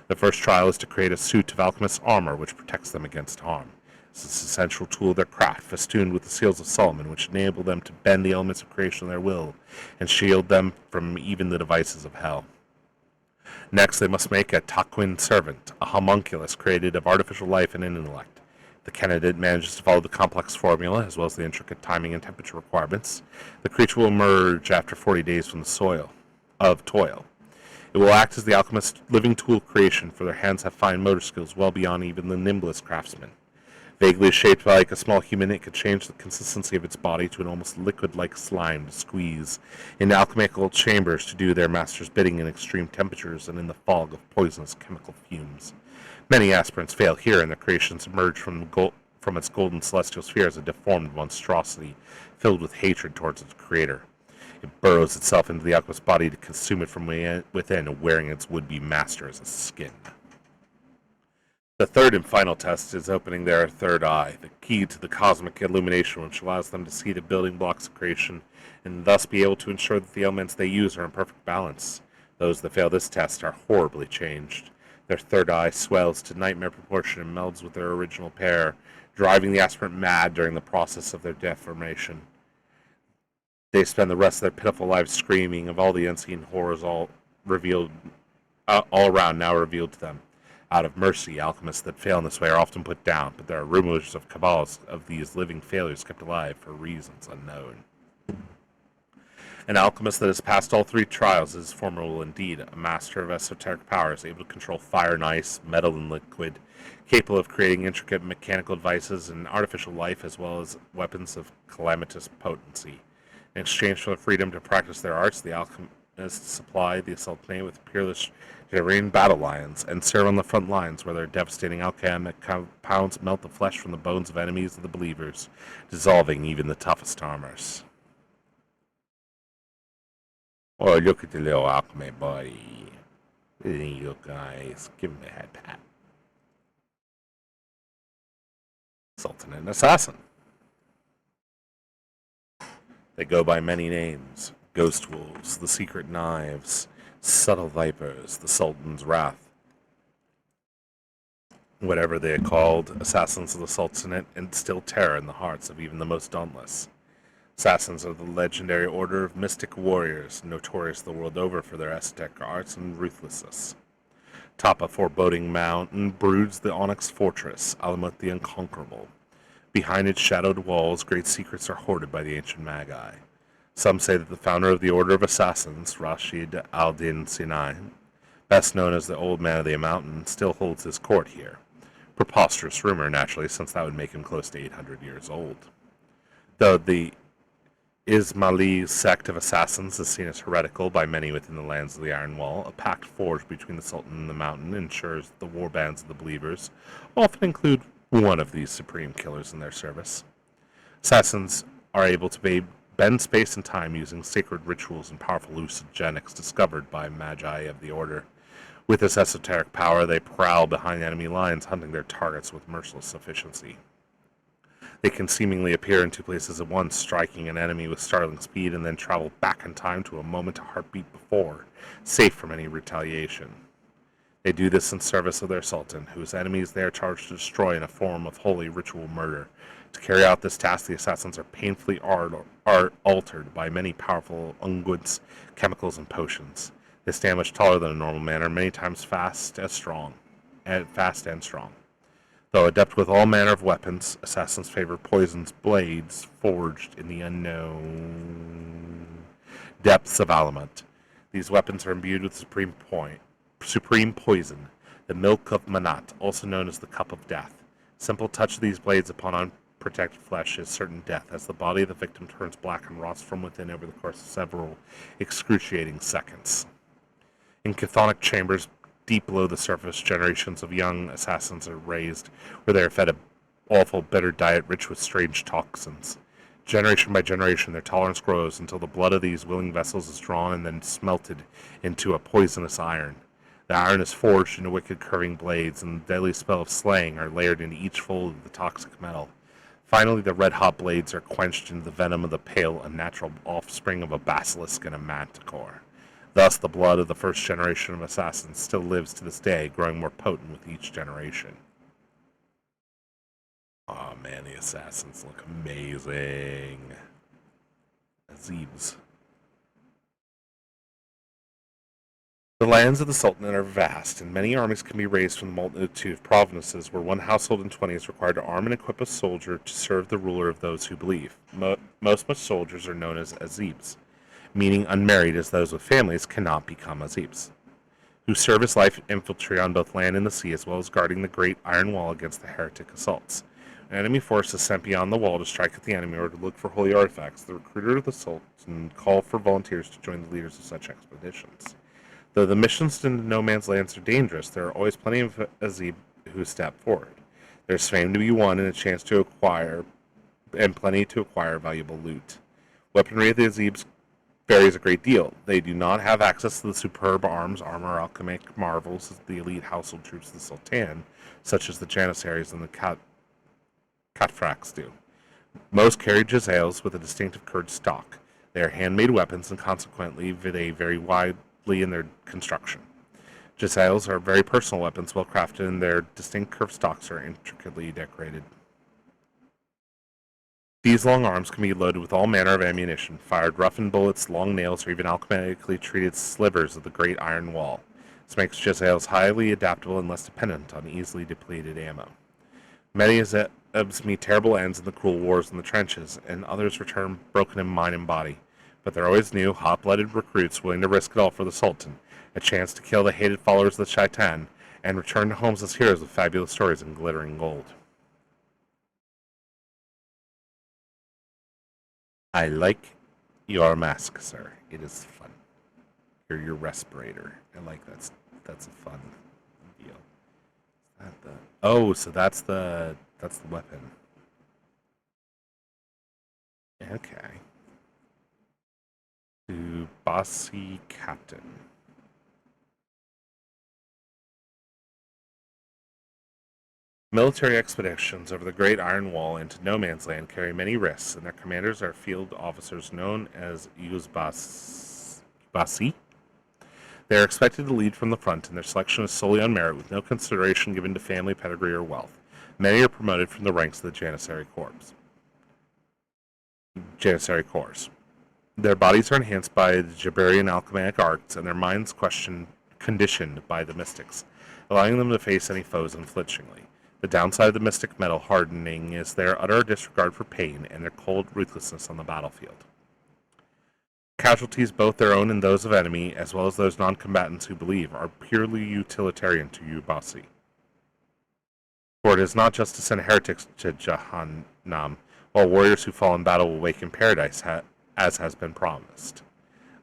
The first trial is to create a suit of alchemist's armor which protects them against harm. This is an essential tool of their craft, festooned with the seals of Solomon, which enable them to bend the elements of creation to their will and shield them from even the devices of hell. Next, they must make a Takwin servant, a homunculus created of artificial life and intellect. The candidate manages to follow the complex formula, as well as the intricate timing and temperature requirements. The creature will emerge after 40 days from the soil of toil. It will act as the alchemist's living tool creation, for their hands have fine motor skills well beyond even the nimblest craftsman. Vaguely shaped like a small human, it could change the consistency of its body to an almost liquid-like slime to squeeze in alchemical chambers to do their master's bidding in extreme temperatures and in the fog of poisonous chemical fumes. Many aspirants fail here, and their creations emerge from its golden celestial sphere as a deformed monstrosity filled with hatred towards its creator. It burrows itself into the alchemist's body to consume it from within, wearing its would-be master as a skin. The third and final test is opening their third eye, the key to the cosmic illumination which allows them to see the building blocks of creation and thus be able to ensure that the elements they use are in perfect balance. Those that fail this test are horribly changed. Their third eye swells to nightmare proportion and melds with their original pair, driving the aspirant mad during the process of their deformation. They spend the rest of their pitiful lives screaming of all the unseen horrors all around now revealed to them. Out of mercy, alchemists that fail in this way are often put down, but there are rumors of cabals of these living failures kept alive for reasons unknown. An alchemist that has passed all 3 trials is formidable indeed, a master of esoteric powers, able to control fire and ice, metal and liquid, capable of creating intricate mechanical devices and artificial life, as well as weapons of calamitous potency. In exchange for the freedom to practice their arts, the alchemists supply the Sultanate with peerless Jareen battle lions and serve on the front lines, where their devastating alchemic compounds melt the flesh from the bones of enemies of the believers, dissolving even the toughest armors. Oh, look at the little alchemy buddy. There you go, guys. Give him a head pat. Sultan and Assassin. They go by many names. Ghost Wolves, the Secret Knives, Subtle Vipers, the Sultan's Wrath. Whatever they are called, assassins of the Sultanate instill terror in the hearts of even the most dauntless. Assassins are the legendary order of mystic warriors, notorious the world over for their esoteric arts and ruthlessness. Atop a foreboding mountain broods the Onyx Fortress, Alamut the Unconquerable. Behind its shadowed walls, great secrets are hoarded by the ancient Magi. Some say that the founder of the Order of Assassins, Rashid al-Din Sinai, best known as the Old Man of the Mountain, still holds his court here. Preposterous rumor, naturally, since that would make him close to 800 years old. Though the Ismaili sect of assassins is seen as heretical by many within the lands of the Iron Wall, a pact forged between the Sultan and the Mountain ensures that the war bands of the believers often include one of these supreme killers in their service. Assassins are able to bend space and time using sacred rituals and powerful hallucinogenics discovered by Magi of the Order. With this esoteric power, they prowl behind enemy lines, hunting their targets with merciless efficiency. They can seemingly appear in 2 places at once, striking an enemy with startling speed and then travel back in time to a moment a heartbeat before, safe from any retaliation. They do this in service of their Sultan, whose enemies they are charged to destroy in a form of holy ritual murder. To carry out this task, the assassins are painfully altered by many powerful unguents, chemicals, and potions. They stand much taller than a normal man, and many times fast and strong. Though adept with all manner of weapons, assassins favor poisons blades forged in the unknown depths of Alamut. These weapons are imbued with supreme poison, the milk of Manat, also known as the cup of death. Simple touch of these blades upon unprotected flesh is certain death, as the body of the victim turns black and rots from within over the course of several excruciating seconds. In chthonic chambers deep below the surface, generations of young assassins are raised, where they are fed an awful, bitter diet rich with strange toxins. Generation by generation, their tolerance grows until the blood of these willing vessels is drawn and then smelted into a poisonous iron. The iron is forged into wicked curving blades, and the deadly spell of slaying are layered into each fold of the toxic metal. Finally, the red-hot blades are quenched into the venom of the pale, unnatural offspring of a basilisk and a manticore. Thus, the blood of the first generation of assassins still lives to this day, growing more potent with each generation. Aw, oh, man, the assassins look amazing. Azibs. The lands of the Sultanate are vast, and many armies can be raised from the multitude of provinces, where one household in 20 is required to arm and equip a soldier to serve the ruler of those who believe. Most soldiers are known as Azibs, meaning unmarried, as those with families cannot become Azibs, who serve as life infantry on both land and the sea, as well as guarding the Great Iron Wall against the heretic assaults. An enemy force is sent beyond the wall to strike at the enemy or to look for holy artifacts. The recruiter of the Sultan call for volunteers to join the leaders of such expeditions. Though the missions into no man's lands are dangerous, there are always plenty of Azib who step forward. There's fame to be won and a chance to acquire, and plenty to acquire valuable loot. Weaponry of the Azibs varies a great deal. They do not have access to the superb arms, armor, alchemic marvels of the elite household troops of the Sultan, such as the Janissaries and the Katfraks do. Most carry Jezzails with a distinctive curved stock. They are handmade weapons and consequently vary widely in their construction. Jezzails are very personal weapons, well crafted, and their distinct curved stocks are intricately decorated. These long arms can be loaded with all manner of ammunition, fired roughened bullets, long nails, or even alchemically treated slivers of the Great Iron Wall. This makes Jezzails highly adaptable and less dependent on easily depleted ammo. Many Azibs meet terrible ends in the cruel wars in the trenches, and others return broken in mind and body. but they're always new, hot-blooded recruits willing to risk it all for the Sultan, a chance to kill the hated followers of the Shaitan, and return to homes as heroes with fabulous stories and glittering gold. I like your mask, sir. It is fun. You're your respirator. I like that's a fun deal. So that's the weapon. Okay. To Bossy Captain. Military expeditions over the Great Iron Wall into No Man's Land carry many risks, and their commanders are field officers known as Basi. They are expected to lead from the front, and their selection is solely on merit, with no consideration given to family, pedigree, or wealth. Many are promoted from the ranks of the Janissary Corps. Their bodies are enhanced by the Jabarian alchemic arts, and their minds conditioned by the mystics, allowing them to face any foes unflinchingly. The downside of the mystic metal hardening is their utter disregard for pain and their cold ruthlessness on the battlefield. Casualties, both their own and those of enemy, as well as those non-combatants who believe, are purely utilitarian to Ubasi. For it is not just to send heretics to Jahannam, while warriors who fall in battle will wake in paradise, as has been promised.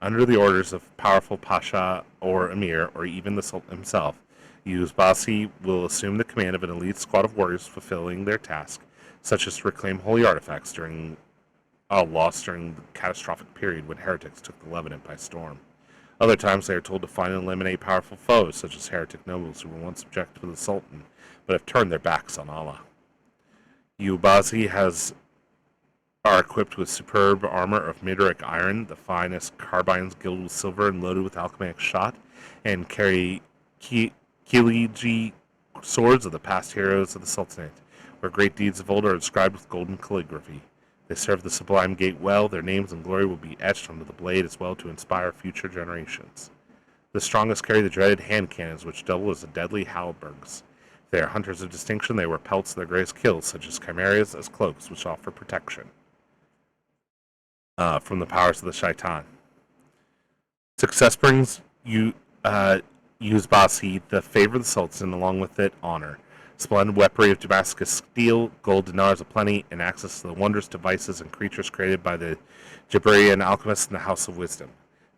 Under the orders of powerful Pasha or Emir, or even the Sultan himself, Ubasi will assume the command of an elite squad of warriors fulfilling their task, such as to reclaim holy artifacts lost during the catastrophic period when heretics took the Levant by storm. Other times they are told to find and eliminate powerful foes, such as heretic nobles who were once subject to the Sultan, but have turned their backs on Allah. Ubasi are equipped with superb armor of midric iron, the finest carbines gilded with silver and loaded with alchemic shot, and carry Kiliji swords of the past heroes of the Sultanate, where great deeds of old are inscribed with golden calligraphy. They serve the sublime gate well. Their names and glory will be etched onto the blade as well to inspire future generations. The strongest carry the dreaded hand cannons, which double as the deadly halberds. If they are hunters of distinction, they wear pelts of their greatest kills, such as chimeras, as cloaks, which offer protection from the powers of the Shaitan. Success brings Uzbasi the favor of the Sultan, along with it honor, splendid weaponry of Damascus steel, gold dinars aplenty, and access to the wondrous devices and creatures created by the Jabarian alchemists in the House of Wisdom.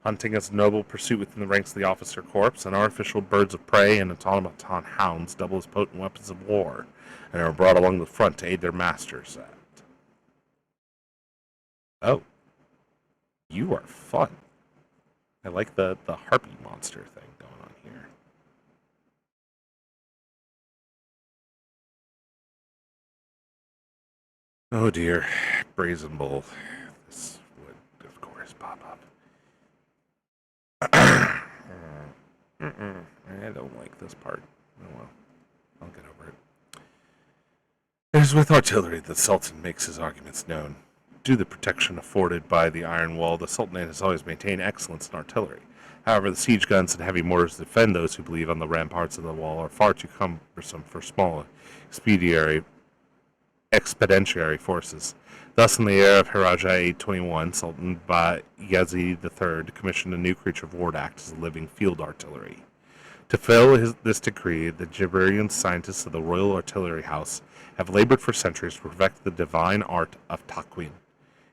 Hunting is a noble pursuit within the ranks of the officer corps, and artificial birds of prey and automaton hounds double as potent weapons of war, and are brought along the front to aid their masters at. Oh. You are fun. I like the harpy monster thing going on here. Oh dear, Brazen Bull. This would, of course, pop up. I don't like this part. Oh well, I'll get over it. It is with artillery that the Sultan makes his arguments known. Due to the protection afforded by the Iron Wall, the Sultanate has always maintained excellence in artillery. However, the siege guns and heavy mortars that defend those who believe on the ramparts of the wall are far too cumbersome for small, expeditionary forces. Thus, in the era of Hiraja 821, Sultan Bayezid III commissioned a new creature of war act as a living field artillery. To fulfill this decree, the Jabarian scientists of the Royal Artillery House have labored for centuries to perfect the divine art of Takwin.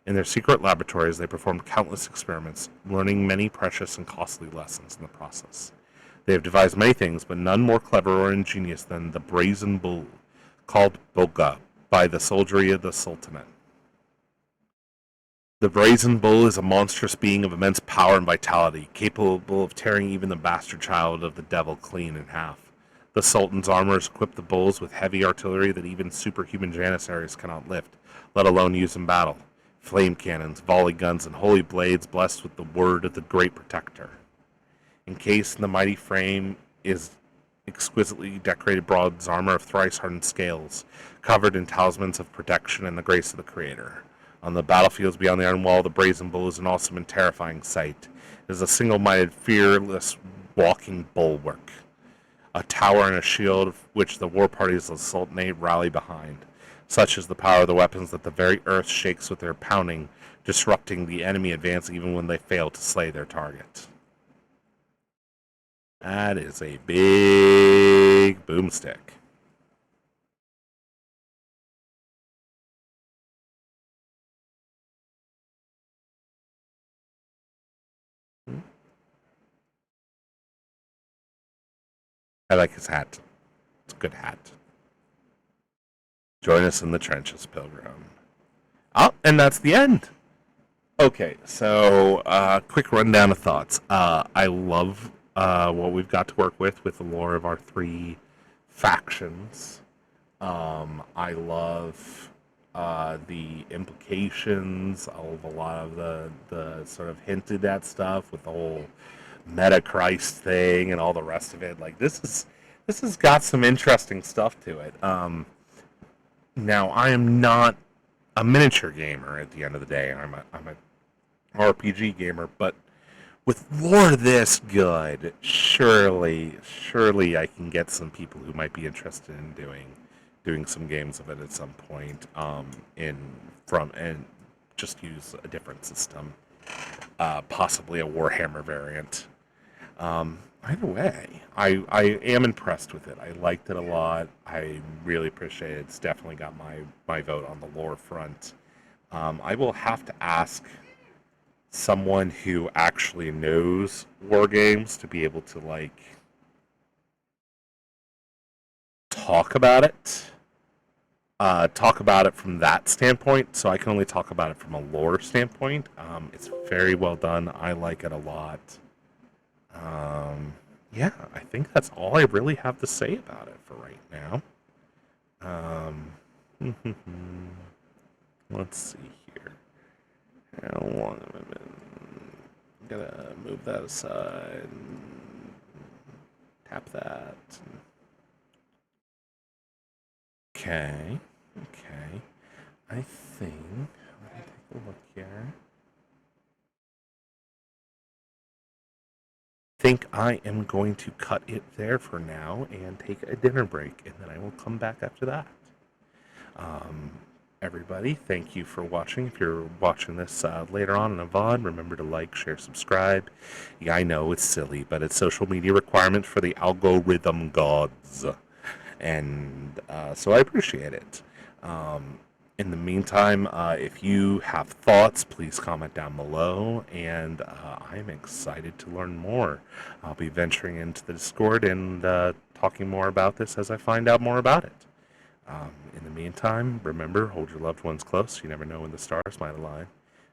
In their secret laboratories, they performed countless experiments, learning many precious and costly lessons in the process. They have devised many things, but none more clever or ingenious than the Brazen Bull, called Boga by the soldiery of the Sultanate. The Brazen Bull is a monstrous being of immense power and vitality, capable of tearing even the bastard child of the devil clean in half. The Sultan's armors equip the bulls with heavy artillery that even superhuman janissaries cannot lift, let alone use in battle. Flame cannons, volley guns, and holy blades blessed with the word of the Great Protector. Encased in the mighty frame is exquisitely decorated bronze armor of thrice-hardened scales, covered in talismans of protection and the grace of the Creator. On the battlefields beyond the Iron Wall, the Brazen Bull is an awesome and terrifying sight. It is a single-minded, fearless, walking bulwark, a tower and a shield which the war parties of the Sultanate rally behind. Such is the power of the weapons that the very earth shakes with their pounding, disrupting the enemy advance even when they fail to slay their target. That is a big boomstick. I like his hat. It's a good hat. Join us in the trenches, Pilgrim. Oh, and that's the end. Okay, so quick rundown of thoughts. I love what we've got to work with the lore of our 3 factions. I love the implications of a lot of the sort of hinted at stuff with the whole meta Christ thing and all the rest of it. Like this has got some interesting stuff to it. Now I am not a miniature gamer at the end of the day. I'm a RPG gamer, but with lore this good, surely I can get some people who might be interested in doing some games of it at some point. And just use a different system, possibly a Warhammer variant. Either way, I am impressed with it. I liked it a lot. I really appreciate it. It's definitely got my vote on the lore front. I will have to ask someone who actually knows war games to be able to talk about it. Talk about it from that standpoint, so I can only talk about it from a lore standpoint. It's very well done. I like it a lot. Yeah, I think that's all I really have to say about it for right now. Let's see here. How long have I been? I'm gonna move that aside. Tap that. Okay. I think. Let me take a look here. Think I am going to cut it there for now and take a dinner break, and then I will come back after that. Everybody, thank you for watching. If you're watching this later on in a VOD, remember to like, share, subscribe. Yeah, I know it's silly, but it's social media requirement for the algorithm gods, and so I appreciate it. In the meantime, if you have thoughts, please comment down below, and I'm excited to learn more. I'll be venturing into the Discord and talking more about this as I find out more about it. In the meantime, remember, hold your loved ones close. You never know when the stars might align.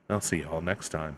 And I'll see you all next time.